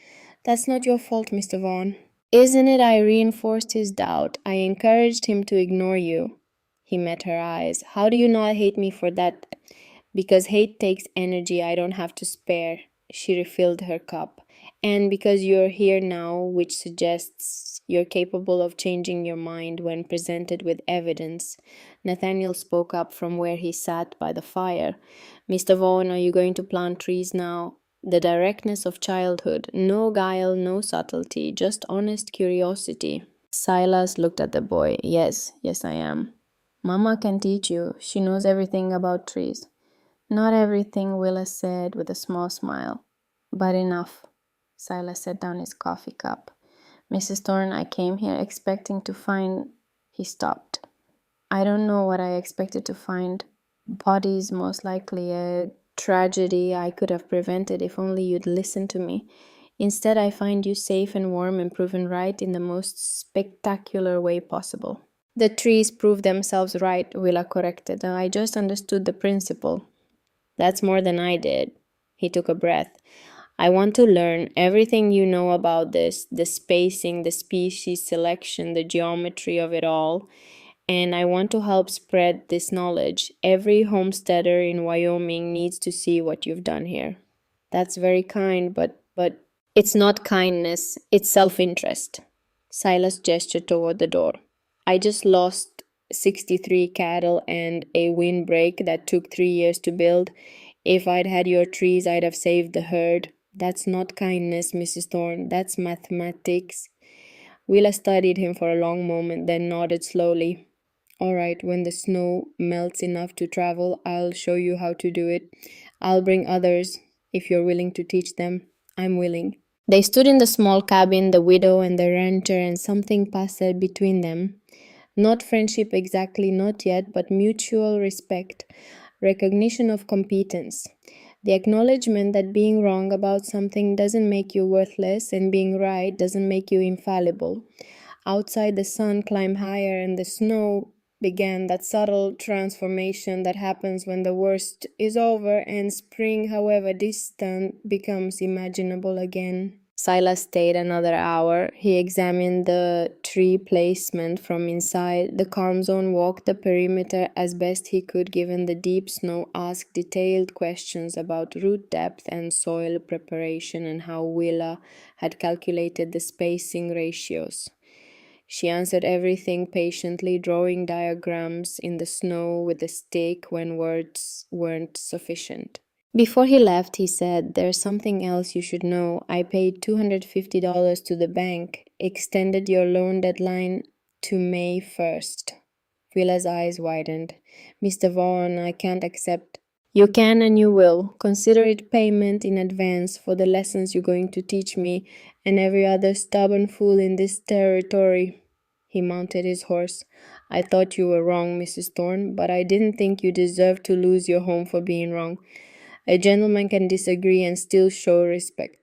Speaker 1: That's not your fault, Mr. Vaughn. Isn't it I reinforced his doubt? I encouraged him to ignore you. He met her eyes. How do you not hate me for that? Because hate takes energy I don't have to spare. She refilled her cup. And because you're here now, which suggests you're capable of changing your mind when presented with evidence. Nathaniel spoke up from where he sat by the fire. Mr. Vaughan, are you going to plant trees now? The directness of childhood. No guile, no subtlety, just honest curiosity. Silas looked at the boy. Yes, I am. Mama can teach you. She knows everything about trees. Not everything, Willa said with a small smile. But enough. Silas set down his coffee cup. Mrs. Thorne, I came here expecting to find... He stopped. I don't know what I expected to find. Bodies, most likely. A tragedy I could have prevented if only you'd listened to me. Instead, I find you safe and warm and proven right in the most spectacular way possible. The trees prove themselves right, Willa corrected. I just understood the principle. That's more than I did. He took a breath. I want to learn everything you know about this, the spacing, the species selection, the geometry of it all. And I want to help spread this knowledge. Every homesteader in Wyoming needs to see what you've done here. That's very kind, but it's not kindness, it's self-interest. Silas gestured toward the door. I just lost 63 cattle and a windbreak that took 3 years to build. If I'd had your trees, I'd have saved the herd. That's not kindness, Mrs. Thorne. That's mathematics. Willa studied him for a long moment, then nodded slowly. All right, when the snow melts enough to travel, I'll show you how to do it. I'll bring others if you're willing to teach them. I'm willing. They stood in the small cabin, the widow and the rancher, and something passed between them. Not friendship exactly, not yet, but mutual respect, recognition of competence. The acknowledgement that being wrong about something doesn't make you worthless and being right doesn't make you infallible. Outside, the sun climbed higher and the snow began that subtle transformation that happens when the worst is over and spring, however distant, becomes imaginable again. Silas stayed another hour. He examined the tree placement from inside. The calm zone walked the perimeter as best he could given the deep snow, asked detailed questions about root depth and soil preparation and how Willa had calculated the spacing ratios. She answered everything patiently, drawing diagrams in the snow with a stick when words weren't sufficient. Before he left, he said, "There's something else you should know. I paid $250 to the bank, extended your loan deadline to May 1st. Willa's eyes widened. "Mr. Vaughan, I can't accept." "You can and you will. Consider it payment in advance for the lessons you're going to teach me and every other stubborn fool in this territory." He mounted his horse. "I thought you were wrong, Mrs. Thorne, but I didn't think you deserved to lose your home for being wrong. A gentleman can disagree and still show respect."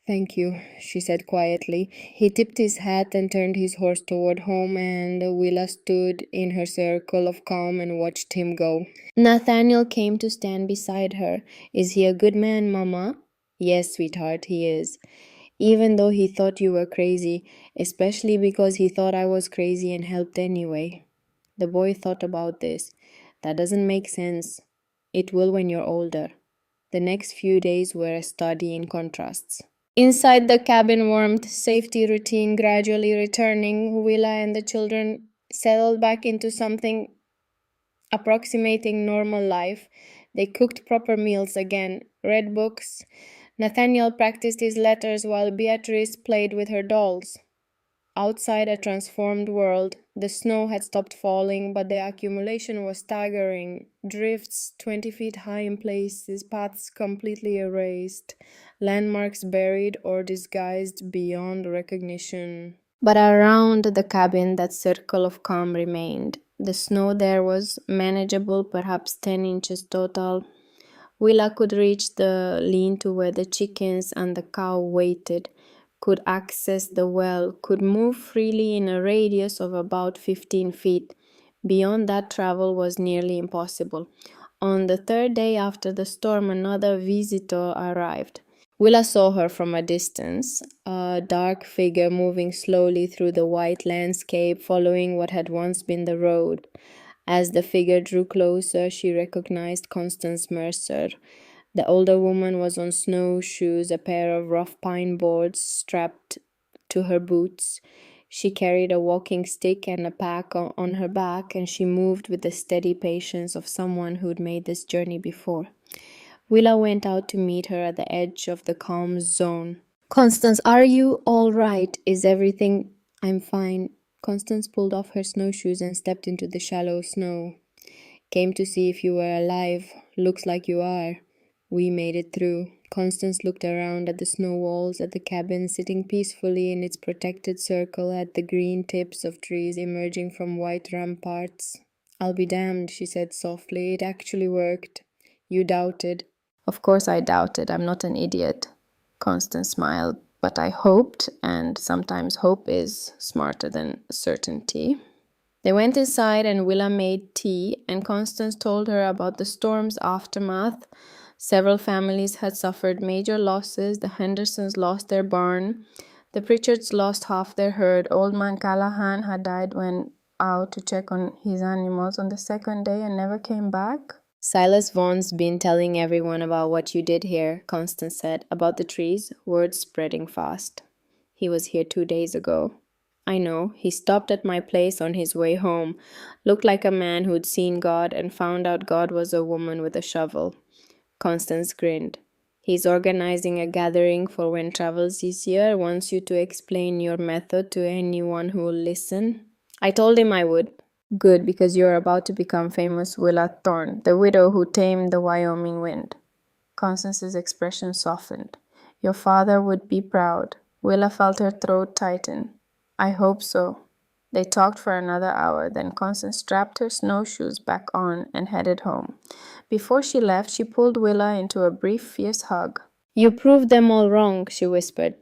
Speaker 1: "Thank you," she said quietly. He tipped his hat and turned his horse toward home, and Willa stood in her circle of calm and watched him go. Nathaniel came to stand beside her. "Is he a good man, Mama?" "Yes, sweetheart, he is. Even though he thought you were crazy, especially because he thought I was crazy and helped anyway." The boy thought about this. "That doesn't make sense." "It will when you're older." The next few days were a study in contrasts. Inside the cabin warmth, safety routine gradually returning, Willa and the children settled back into something approximating normal life. They cooked proper meals again, read books. Nathaniel practiced his letters while Beatrice played with her dolls. Outside a transformed world, the snow had stopped falling, but the accumulation was staggering. Drifts 20 feet high in places, paths completely erased, landmarks buried or disguised beyond recognition. But around the cabin, that circle of calm remained. The snow there was manageable, perhaps 10 inches total. Willa could reach the lean-to where the chickens and the cow waited, could access the well, could move freely in a radius of about 15 feet. Beyond that, travel was nearly impossible. On the third day after the storm, another visitor arrived. Willa saw her from a distance, a dark figure moving slowly through the white landscape, following what had once been the road. As the figure drew closer, she recognized Constance Mercer. The older woman was on snowshoes, a pair of rough pine boards strapped to her boots. She carried a walking stick and a pack on her back, and she moved with the steady patience of someone who'd made this journey before. Willa went out to meet her at the edge of the calm zone. "Constance, are you all right? Is everything—" "I'm fine." Constance pulled off her snowshoes and stepped into the shallow snow. "Came to see if you were alive. Looks like you are." "We made it through." Constance looked around at the snow walls, at the cabin sitting peacefully in its protected circle, at the green tips of trees emerging from white ramparts. "I'll be damned," she said softly. "It actually worked." "You doubted." "Of course I doubted. I'm not an idiot." Constance smiled. "But I hoped, and sometimes hope is smarter than certainty." They went inside and Willa made tea, and Constance told her about the storm's aftermath. Several families had suffered major losses. The Hendersons lost their barn. The Pritchards lost half their herd. Old man Callahan had died, went out to check on his animals on the second day and never came back. "Silas Vaughan's been telling everyone about what you did here," Constance said. "About the trees, word spreading fast. He was here 2 days ago." I know. He stopped at my place on his way home. Looked like a man who'd seen God and found out God was a woman with a shovel. Constance grinned. He's organizing a gathering for when travels this year. Wants you to explain your method to anyone who will listen. I told him I would. Good, because you're about to become famous, Willa Thorne, the widow who tamed the Wyoming wind. Constance's expression softened. Your father would be proud. Willa felt her throat tighten. I hope so. They talked for another hour, then Constance strapped her snowshoes back on and headed home. Before she left, she pulled Willa into a brief, fierce hug. You proved them all wrong, she whispered.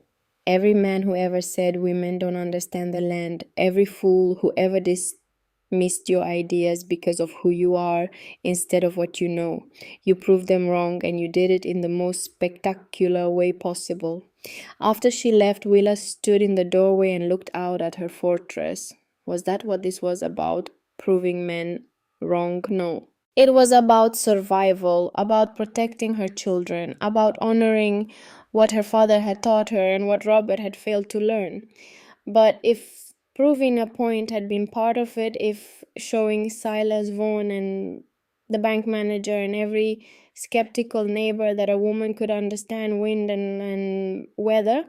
Speaker 1: Every man who ever said women don't understand the land, every fool who ever dismissed your ideas because of who you are instead of what you know. You proved them wrong, and you did it in the most spectacular way possible. After she left, Willa stood in the doorway and looked out at her fortress. Was that what this was about? Proving men wrong? No. It was about survival, about protecting her children, about honoring what her father had taught her and what Robert had failed to learn. But if proving a point had been part of it, if showing Silas Vaughan and the bank manager and every skeptical neighbor that a woman could understand wind and weather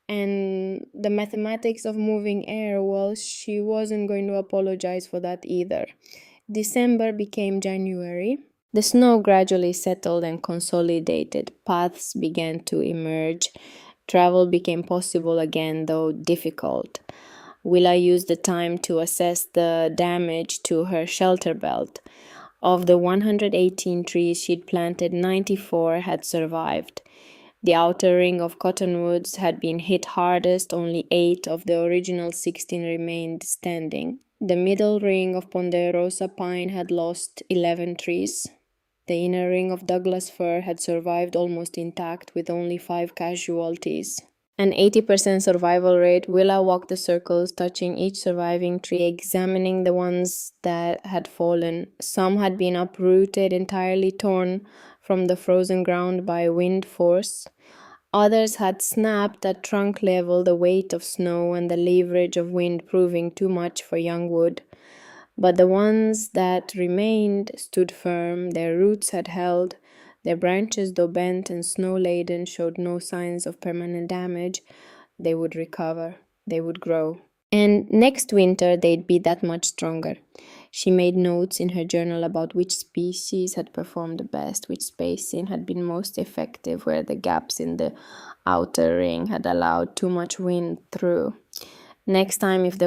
Speaker 1: and the mathematics of moving air, well, she wasn't going to apologize for that either. December became January. The snow gradually settled and consolidated. Paths began to emerge. Travel became possible again, though difficult. Willa used the time to assess the damage to her shelter belt. Of the 118 trees she'd planted, 94 had survived. The outer ring of cottonwoods had been hit hardest. Only 8 of the original 16 remained standing. The middle ring of ponderosa pine had lost 11 trees. The inner ring of Douglas fir had survived almost intact with only 5 casualties. An 80% survival rate. Willa walked the circles, touching each surviving tree, examining the ones that had fallen. Some had been uprooted, entirely torn from the frozen ground by wind force. Others had snapped at trunk level, the weight of snow and the leverage of wind proving too much for young wood. But the ones that remained stood firm. Their roots had held. Their branches, though bent and snow-laden, showed no signs of permanent damage. They would recover. They would grow. And next winter, they'd be that much stronger. She made notes in her journal about which species had performed the best, which spacing had been most effective, where the gaps in the outer ring had allowed too much wind through. Next time, if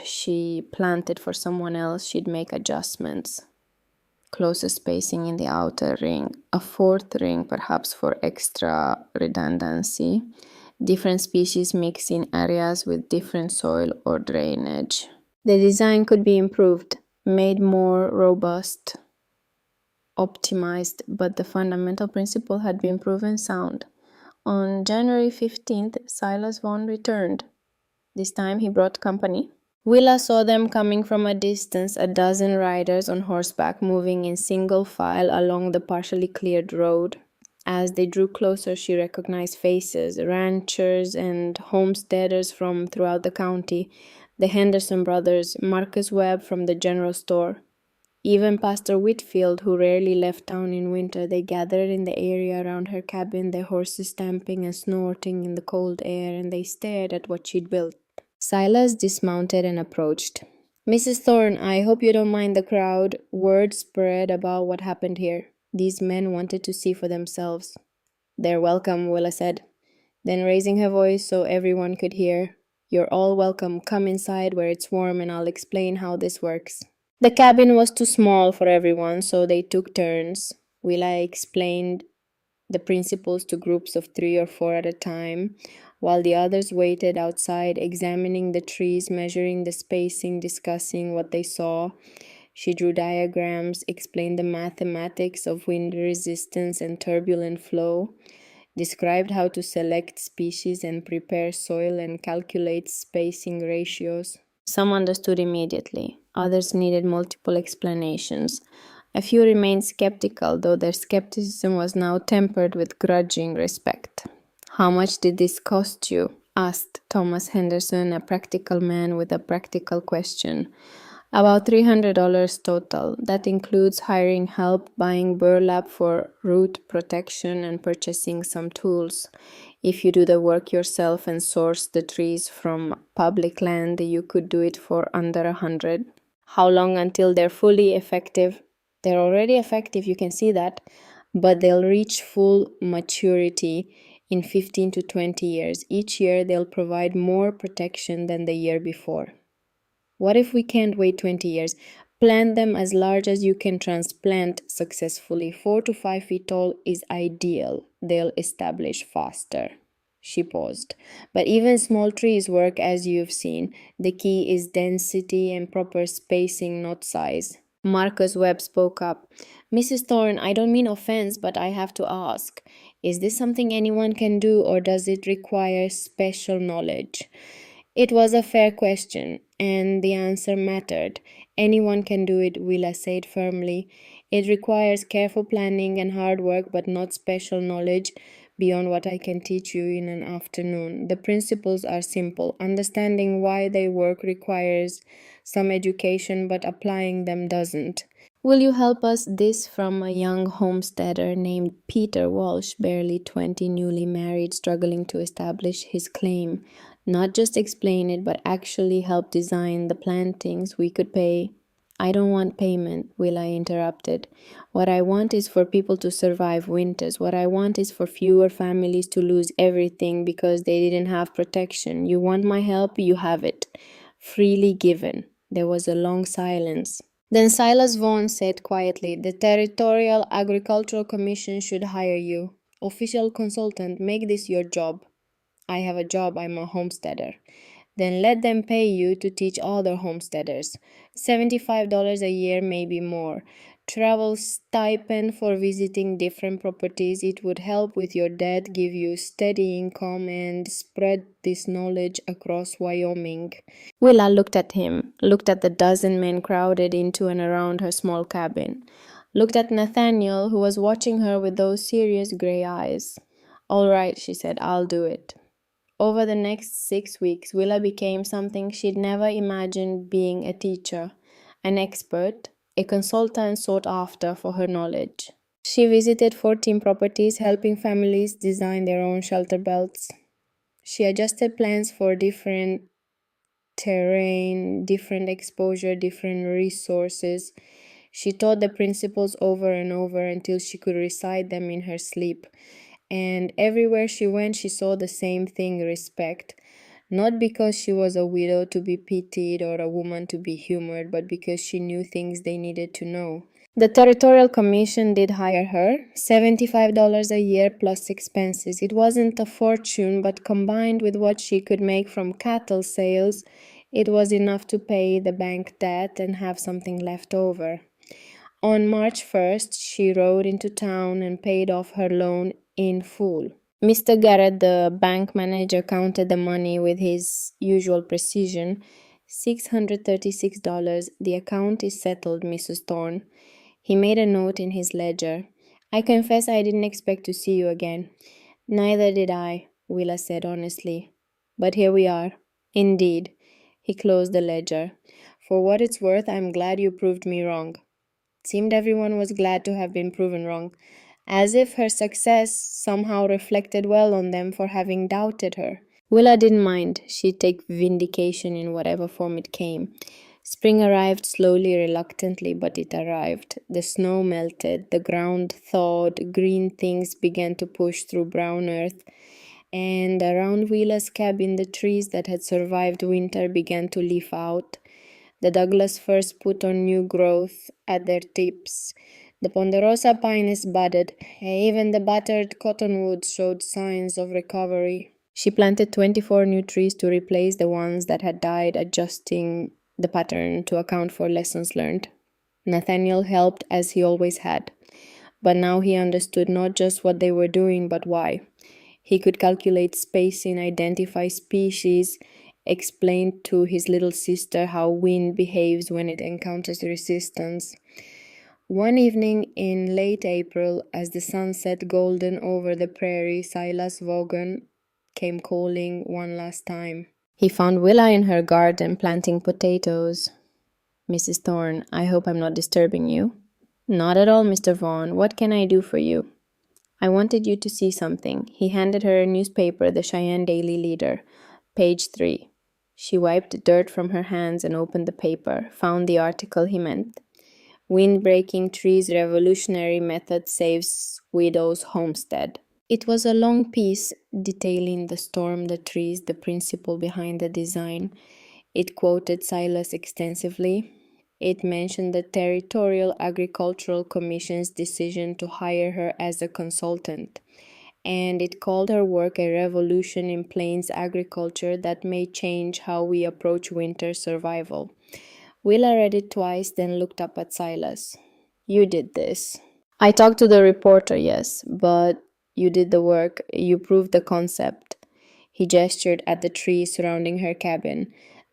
Speaker 1: she planted for someone else, she'd make adjustments. Closer spacing in the outer ring, a 4th ring perhaps for extra redundancy, different species mixed in areas with different soil or drainage. The design could be improved, made more robust, optimized, but the fundamental principle had been proven sound. On January 15th, Silas Vaughan returned. This time he brought company. Willa saw them coming from a distance, a dozen riders on horseback moving in single file along the partially cleared road. As they drew closer, she recognized faces, ranchers and homesteaders from throughout the county, the Henderson brothers, Marcus Webb from the general store. Even Pastor Whitfield, who rarely left town in winter, they gathered in the area around her cabin, their horses stamping and snorting in the cold air, and they stared at what she'd built. Silas dismounted and approached. Mrs. Thorne, I hope you don't mind the crowd. Word spread about what happened here. These men wanted to see for themselves. They're welcome, Willa said. Then raising her voice so everyone could hear, You're all welcome. Come inside where it's warm and I'll explain how this works. The cabin was too small for everyone, so they took turns. Willa explained the principles to groups of 3 or 4 at a time, while the others waited outside, examining the trees, measuring the spacing, discussing what they saw. She drew diagrams, explained the mathematics of wind resistance and turbulent flow, described how to select species and prepare soil and calculate spacing ratios. Some understood immediately. Others needed multiple explanations. A few remained skeptical, though their skepticism was now tempered with grudging respect. How much did this cost you? asked Thomas Henderson, a practical man with a practical question. About $300 total. That includes hiring help, buying burlap for root protection, and purchasing some tools. If you do the work yourself and source the trees from public land, you could do it for under 100. How long until they're fully effective? They're already effective, you can see that, but they'll reach full maturity in 15 to 20 years. Each year they'll provide more protection than the year before. What if we can't wait 20 years? Plant them as large as you can transplant successfully. 4 to 5 feet tall is ideal. They'll establish faster. She paused. But even small trees work, as you've seen. The key is density and proper spacing, not size. Marcus Webb spoke up. Mrs. Thorne, I don't mean offense, but I have to ask. Is this something anyone can do, or does it require special knowledge? It was a fair question, and the answer mattered. Anyone can do it, Willa said firmly. It requires careful planning and hard work, but not special knowledge beyond what I can teach you in an afternoon. The principles are simple. Understanding why they work requires some education, but applying them doesn't. Will you help us? This from a young homesteader named Peter Walsh, barely 20, newly married, struggling to establish his claim. Not just explain it, but actually help design the plantings we could pay. I don't want payment, Willa interrupted. What I want is for people to survive winters. What I want is for fewer families to lose everything because they didn't have protection. You want my help? You have it. Freely given. There was a long silence. Then Silas Vaughan said quietly, the Territorial Agricultural Commission should hire you. Official consultant, make this your job. I have a job, I'm a homesteader. Then let them pay you to teach other homesteaders. $75 a year, maybe more. Travel stipend for visiting different properties. It would help with your debt, give you steady income, and spread this knowledge across Wyoming. Willa looked at him, looked at the dozen men crowded into and around her small cabin, looked at Nathaniel, who was watching her with those serious gray eyes. All right, she said, I'll do it. Over the next 6 weeks, Willa became something she'd never imagined being: a teacher, an expert, a consultant sought after for her knowledge. She visited 14 properties, helping families design their own shelter belts. She adjusted plans for different terrain, different exposure, different resources. She taught the principles over and over until she could recite them in her sleep. And everywhere she went, she saw the same thing: respect. Not because she was a widow to be pitied or a woman to be humored, but because she knew things they needed to know. The Territorial Commission did hire her, $75 a year plus expenses. It wasn't a fortune, but combined with what she could make from cattle sales, it was enough to pay the bank debt and have something left over. On March 1st, she rode into town and paid off her loan in full. Mr. Garrett, the bank manager, counted the money with his usual precision. $636. The account is settled, Mrs. Thorne. He made a note in his ledger. I confess I didn't expect to see you again. Neither did I, Willa said honestly. But here we are. Indeed. He closed the ledger. For what it's worth, I'm glad you proved me wrong. It seemed everyone was glad to have been proven wrong, as if her success somehow reflected well on them for having doubted her. Willa didn't mind. She'd take vindication in whatever form it came. Spring arrived slowly, reluctantly, but it arrived. The snow melted, the ground thawed, green things began to push through brown earth, and around Willa's cabin the trees that had survived winter began to leaf out. The Douglas firs put on new growth at their tips. The ponderosa pines budded. Even the battered cottonwoods showed signs of recovery. She planted 24 new trees to replace the ones that had died, adjusting the pattern to account for lessons learned. Nathaniel helped as he always had, but now he understood not just what they were doing, but why. He could calculate spacing, identify species, explain to his little sister how wind behaves when it encounters resistance. One evening in late April, as the sun set golden over the prairie, Silas Vaughan came calling one last time. He found Willa in her garden planting potatoes. "Mrs. Thorne, I hope I'm not disturbing you." "Not at all, Mr. Vaughan. What can I do for you?" "I wanted you to see something." He handed her a newspaper, the Cheyenne Daily Leader. Page 3. She wiped the dirt from her hands and opened the paper, found the article he meant. "Wind-breaking trees revolutionary method saves widow's homestead." It was a long piece detailing the storm, the trees, the principle behind the design. It quoted Silas extensively. It mentioned the Territorial Agricultural Commission's decision to hire her as a consultant. And it called her work a revolution in plains agriculture that may change how we approach winter survival. Willa read it twice, then looked up at Silas. "You did this." "I talked to the reporter, yes, but you did the work. You proved the concept." He gestured at the trees surrounding her cabin.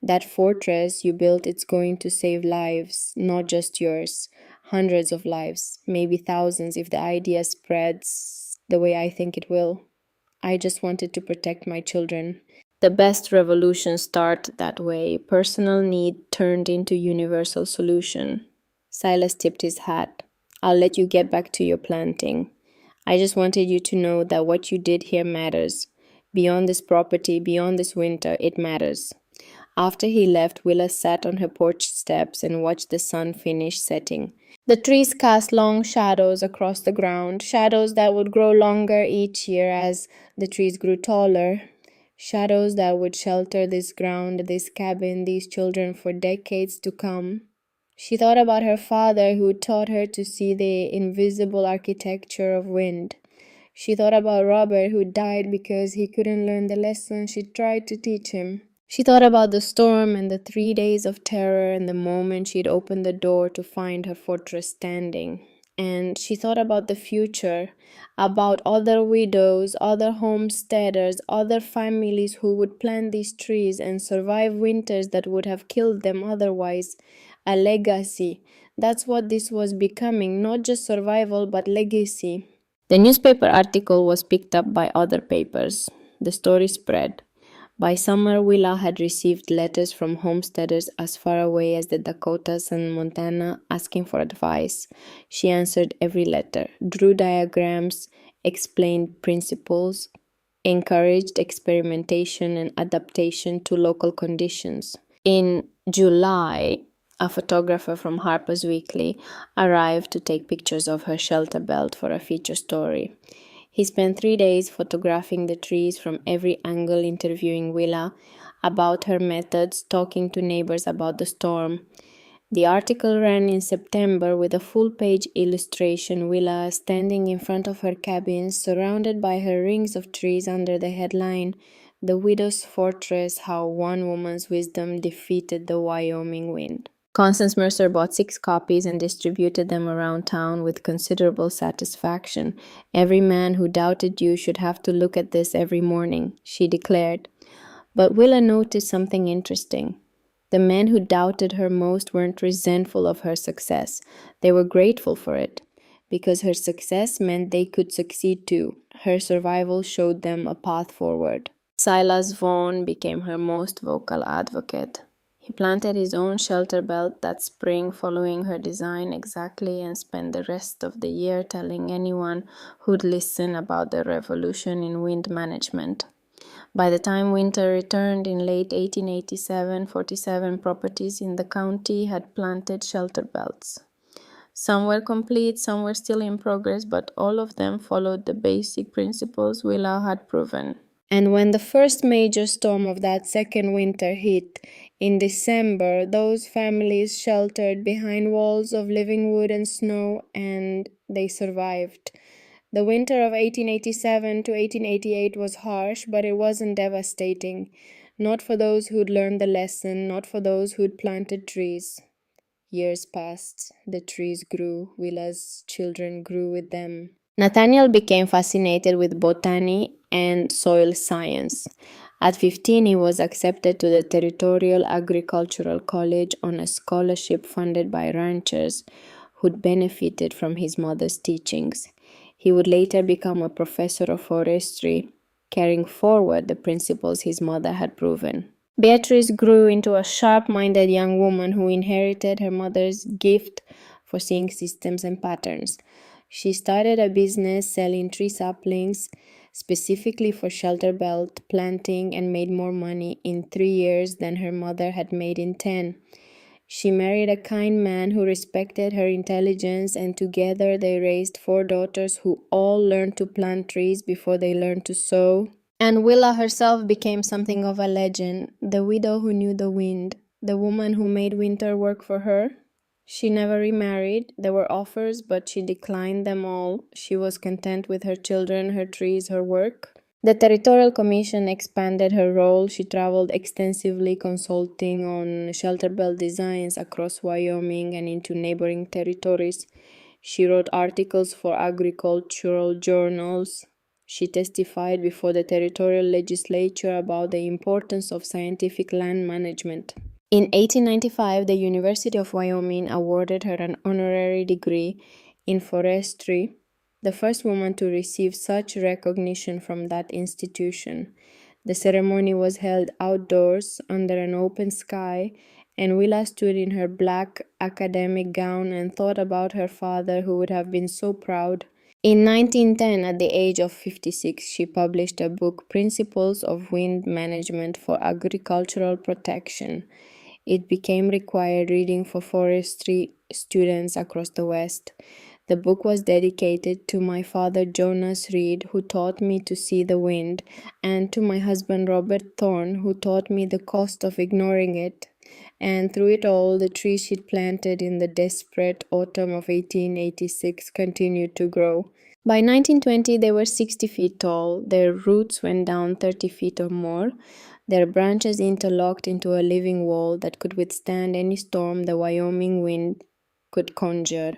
Speaker 1: "That fortress you built, it's going to save lives, not just yours. Hundreds of lives, maybe thousands if the idea spreads the way I think it will. I just wanted to protect my children." The best revolutions start that way. Personal need turned into universal solution. Silas tipped his hat. "I'll let you get back to your planting. I just wanted you to know that what you did here matters. Beyond this property, beyond this winter, it matters." After he left, Willa sat on her porch steps and watched the sun finish setting. The trees cast long shadows across the ground, shadows that would grow longer each year as the trees grew taller, shadows that would shelter this ground, this cabin, these children for decades to come. She thought about her father who taught her to see the invisible architecture of wind. She thought about Robert who died because he couldn't learn the lesson she tried to teach him. She thought about the storm and the 3 days of terror and the moment she'd opened the door to find her fortress standing. And she thought about the future, about other widows, other homesteaders, other families who would plant these trees and survive winters that would have killed them otherwise. A legacy. That's what this was becoming, not just survival, but legacy. The newspaper article was picked up by other papers. The story spread. By summer, Willa had received letters from homesteaders as far away as the Dakotas and Montana asking for advice. She answered every letter, drew diagrams, explained principles, encouraged experimentation and adaptation to local conditions. In July, a photographer from Harper's Weekly arrived to take pictures of her shelter belt for a feature story. He spent 3 days photographing the trees from every angle, interviewing Willa about her methods, talking to neighbors about the storm. The article ran in September with a full-page illustration, Willa standing in front of her cabin, surrounded by her rings of trees under the headline, "The Widow's Fortress, How One Woman's Wisdom Defeated the Wyoming Wind." Constance Mercer bought 6 copies and distributed them around town with considerable satisfaction. "Every man who doubted you should have to look at this every morning," she declared. But Willa noticed something interesting. The men who doubted her most weren't resentful of her success. They were grateful for it, because her success meant they could succeed too. Her survival showed them a path forward. Silas Vaughan became her most vocal advocate. He planted his own shelter belt that spring following her design exactly and spent the rest of the year telling anyone who'd listen about the revolution in wind management. By the time winter returned in late 1887, 47 properties in the county had planted shelter belts. Some were complete, some were still in progress, but all of them followed the basic principles Willa had proven. And when the first major storm of that second winter hit, in December, those families sheltered behind walls of living wood and snow, and they survived. The winter of 1887 to 1888 was harsh, but it wasn't devastating. Not for those who'd learned the lesson, not for those who'd planted trees. Years passed. The trees grew. Willa's children grew with them. Nathaniel became fascinated with botany and soil science. At 15, he was accepted to the Territorial Agricultural College on a scholarship funded by ranchers who'd benefited from his mother's teachings. He would later become a professor of forestry, carrying forward the principles his mother had proven. Beatrice grew into a sharp-minded young woman who inherited her mother's gift for seeing systems and patterns. She started a business selling tree saplings specifically for shelter belt planting and made more money in 3 years than her mother had made in 10. She married a kind man who respected her intelligence, and together they raised 4 daughters who all learned to plant trees before they learned to sew. And Willa herself became something of a legend, the widow who knew the wind, the woman who made winter work for her. She never remarried. There were offers, but she declined them all. She was content with her children, her trees, her work. The Territorial Commission expanded her role. She traveled extensively, consulting on shelter belt designs across Wyoming and into neighboring territories. She wrote articles for agricultural journals. She testified before the territorial legislature about the importance of scientific land management. In 1895, the University of Wyoming awarded her an honorary degree in forestry, the first woman to receive such recognition from that institution. The ceremony was held outdoors under an open sky, and Willa stood in her black academic gown and thought about her father, who would have been so proud. In 1910, at the age of 56, she published a book, Principles of Wind Management for Agricultural Protection. It became required reading for forestry students across the West. The book was dedicated to my father Jonas Reed, who taught me to see the wind, and to my husband Robert Thorne, who taught me the cost of ignoring it. And through it all, the trees she'd planted in the desperate autumn of 1886 continued to grow. By 1920, they were 60 feet tall. Their roots went down 30 feet or more. Their branches interlocked into a living wall that could withstand any storm the Wyoming wind could conjure.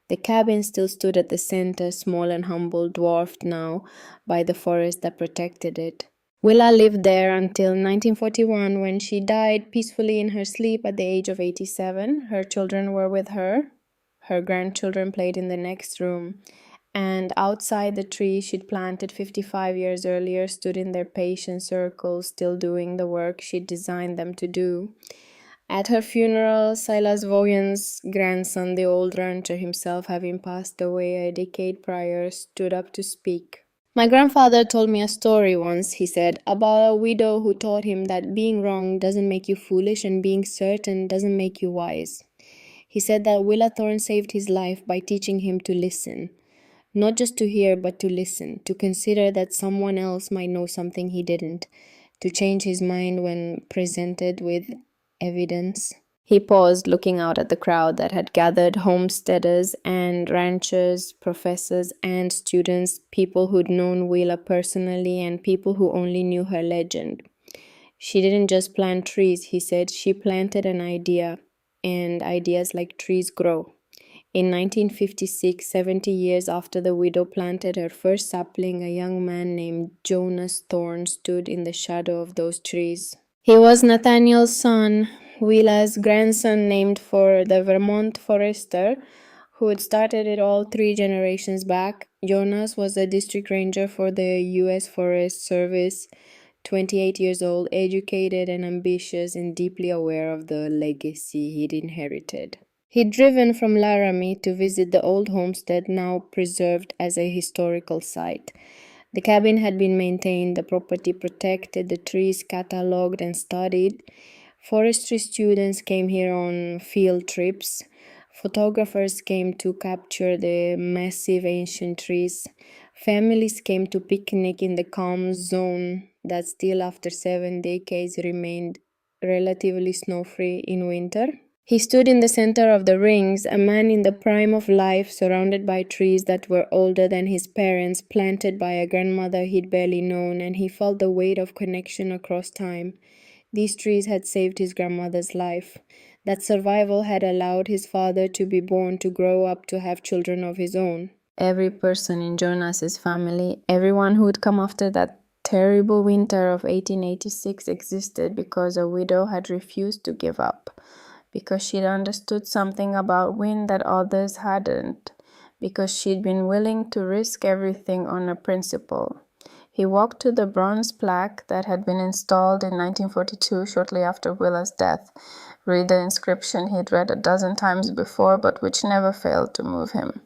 Speaker 1: The cabin still stood at the center, small and humble, dwarfed now by the forest that protected it. Willa lived there until 1941, when she died peacefully in her sleep at the age of 87. Her children were with her. Her grandchildren played in the next room. And outside the tree she'd planted 55 years earlier stood in their patient circles, still doing the work she'd designed them to do. At her funeral, Silas Voyan's grandson, the old rancher himself, having passed away a decade prior, stood up to speak. My grandfather told me a story once, he said, about a widow who taught him that being wrong doesn't make you foolish and being certain doesn't make you wise. He said that Willa Thorne saved his life by teaching him to listen. Not just to hear, but to listen, to consider that someone else might know something he didn't, to change his mind when presented with evidence. He paused, looking out at the crowd that had gathered, homesteaders and ranchers, professors and students, people who'd known Willa personally and people who only knew her legend. She didn't just plant trees, he said, she planted an idea, and ideas like trees grow. In 1956, 70 years after the widow planted her first sapling, a young man named Jonas Thorne stood in the shadow of those trees. He was Nathaniel's son, Willa's grandson, named for the Vermont forester who had started it all 3 generations back. Jonas was a district ranger for the U.S. Forest Service, 28 years old, educated and ambitious, and deeply aware of the legacy he'd inherited. He'd driven from Laramie to visit the old homestead, now preserved as a historical site. The cabin had been maintained, the property protected, the trees catalogued and studied. Forestry students came here on field trips. Photographers came to capture the massive ancient trees. Families came to picnic in the calm zone that still after 7 decades remained relatively snow-free in winter. He stood in the center of the rings, a man in the prime of life, surrounded by trees that were older than his parents, planted by a grandmother he'd barely known, and he felt the weight of connection across time. These trees had saved his grandmother's life. That survival had allowed his father to be born, to grow up, to have children of his own. Every person in Jonas's family, everyone who would come after that terrible winter of 1886 existed because a widow had refused to give up. Because she'd understood something about wind that others hadn't, because she'd been willing to risk everything on a principle. He walked to the bronze plaque that had been installed in 1942, shortly after Willa's death. Read the inscription he'd read a dozen times before, but which never failed to move him.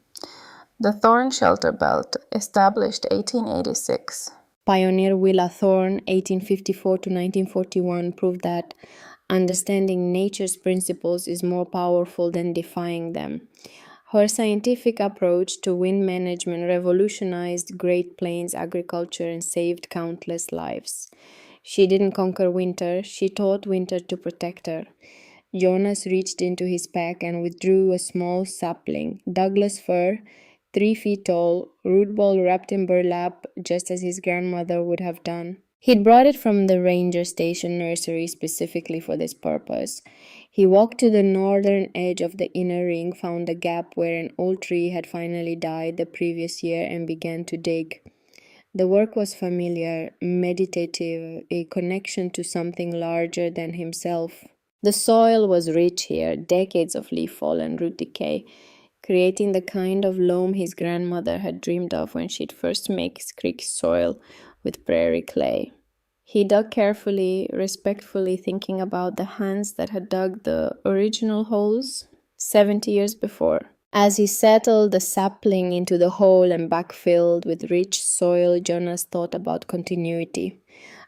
Speaker 1: The Thorn Shelter Belt, established 1886. Pioneer Willa Thorne, 1854 to 1941, proved that understanding nature's principles is more powerful than defying them. Her scientific approach to wind management revolutionized Great Plains agriculture and saved countless lives. She didn't conquer winter, she taught winter to protect her. Jonas reached into his pack and withdrew a small sapling, Douglas fir, 3 feet tall, root ball wrapped in burlap, just as his grandmother would have done. He'd brought it from the ranger station nursery specifically for this purpose. He walked to the northern edge of the inner ring, found a gap where an old tree had finally died the previous year, and began to dig. The work was familiar, meditative, a connection to something larger than himself. The soil was rich here, decades of leaf fall and root decay, creating the kind of loam his grandmother had dreamed of when she'd first mixed creek soil with prairie clay. He dug carefully, respectfully, thinking about the hands that had dug the original holes 70 years before. As he settled the sapling into the hole and backfilled with rich soil, Jonas thought about continuity,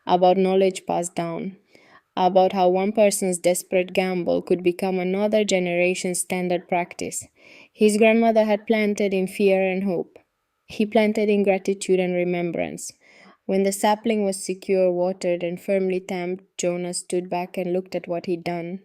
Speaker 1: about knowledge passed down, about how one person's desperate gamble could become another generation's standard practice. His grandmother had planted in fear and hope. He planted in gratitude and remembrance. When the sapling was secure, watered, and firmly tamped, Jonas stood back and looked at what he'd done.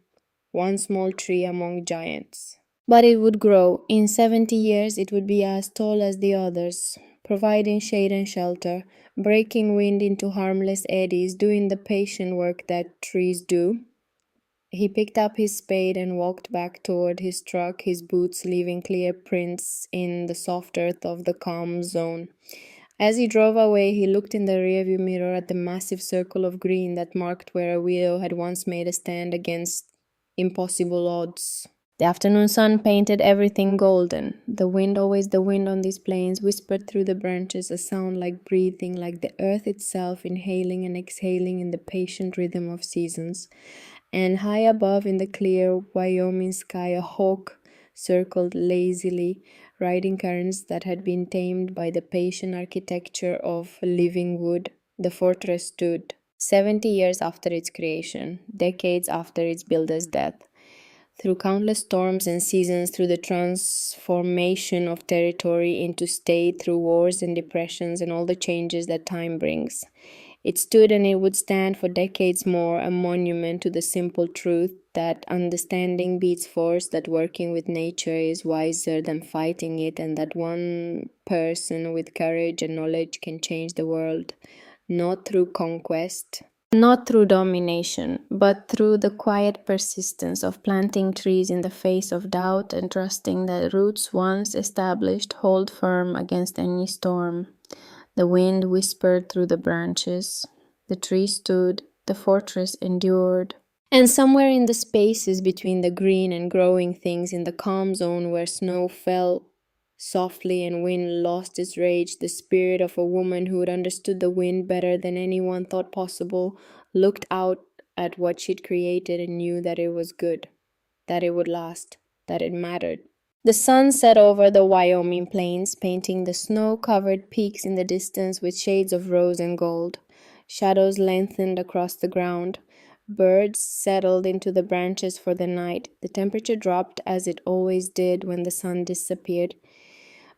Speaker 1: One small tree among giants. But it would grow. In 70 years, it would be as tall as the others, providing shade and shelter, breaking wind into harmless eddies, doing the patient work that trees do. He picked up his spade and walked back toward his truck, his boots leaving clear prints in the soft earth of the calm zone. As he drove away, he looked in the rearview mirror at the massive circle of green that marked where a widow had once made a stand against impossible odds. The afternoon sun painted everything golden. The wind, always the wind on these plains, whispered through the branches, a sound like breathing, like the earth itself inhaling and exhaling in the patient rhythm of seasons. And high above in the clear Wyoming sky, a hawk circled lazily, riding currents that had been tamed by the patient architecture of living wood. The fortress stood 70 years after its creation, decades after its builder's death. Through countless storms and seasons, through the transformation of territory into state, through wars and depressions and all the changes that time brings. It stood and it would stand for decades more, a monument to the simple truth that understanding beats force, that working with nature is wiser than fighting it, and that one person with courage and knowledge can change the world, not through conquest, not through domination, but through the quiet persistence of planting trees in the face of doubt and trusting that roots once established hold firm against any storm. The wind whispered through the branches. The tree stood. The fortress endured. And somewhere in the spaces between the green and growing things, in the calm zone where snow fell softly and wind lost its rage, the spirit of a woman who had understood the wind better than anyone thought possible looked out at what she'd created and knew that it was good, that it would last, that it mattered. The sun set over the Wyoming plains, painting the snow-covered peaks in the distance with shades of rose and gold. Shadows lengthened across the ground. Birds settled into the branches for the night. The temperature dropped as it always did when the sun disappeared.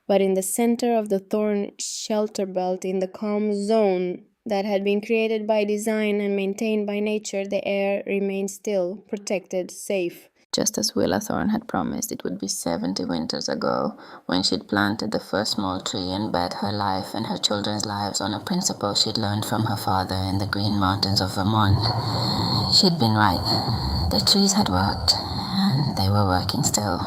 Speaker 1: But in the center of the thorn shelter belt, in the calm zone that had been created by design and maintained by nature, the air remained still, protected, safe. Just as Willa Thorne had promised it would be 70 winters ago, when she'd planted the first small tree and bet her life and her children's lives on a principle she'd learned from her father in the Green Mountains of Vermont. She'd been right. The trees had worked, and they were working still.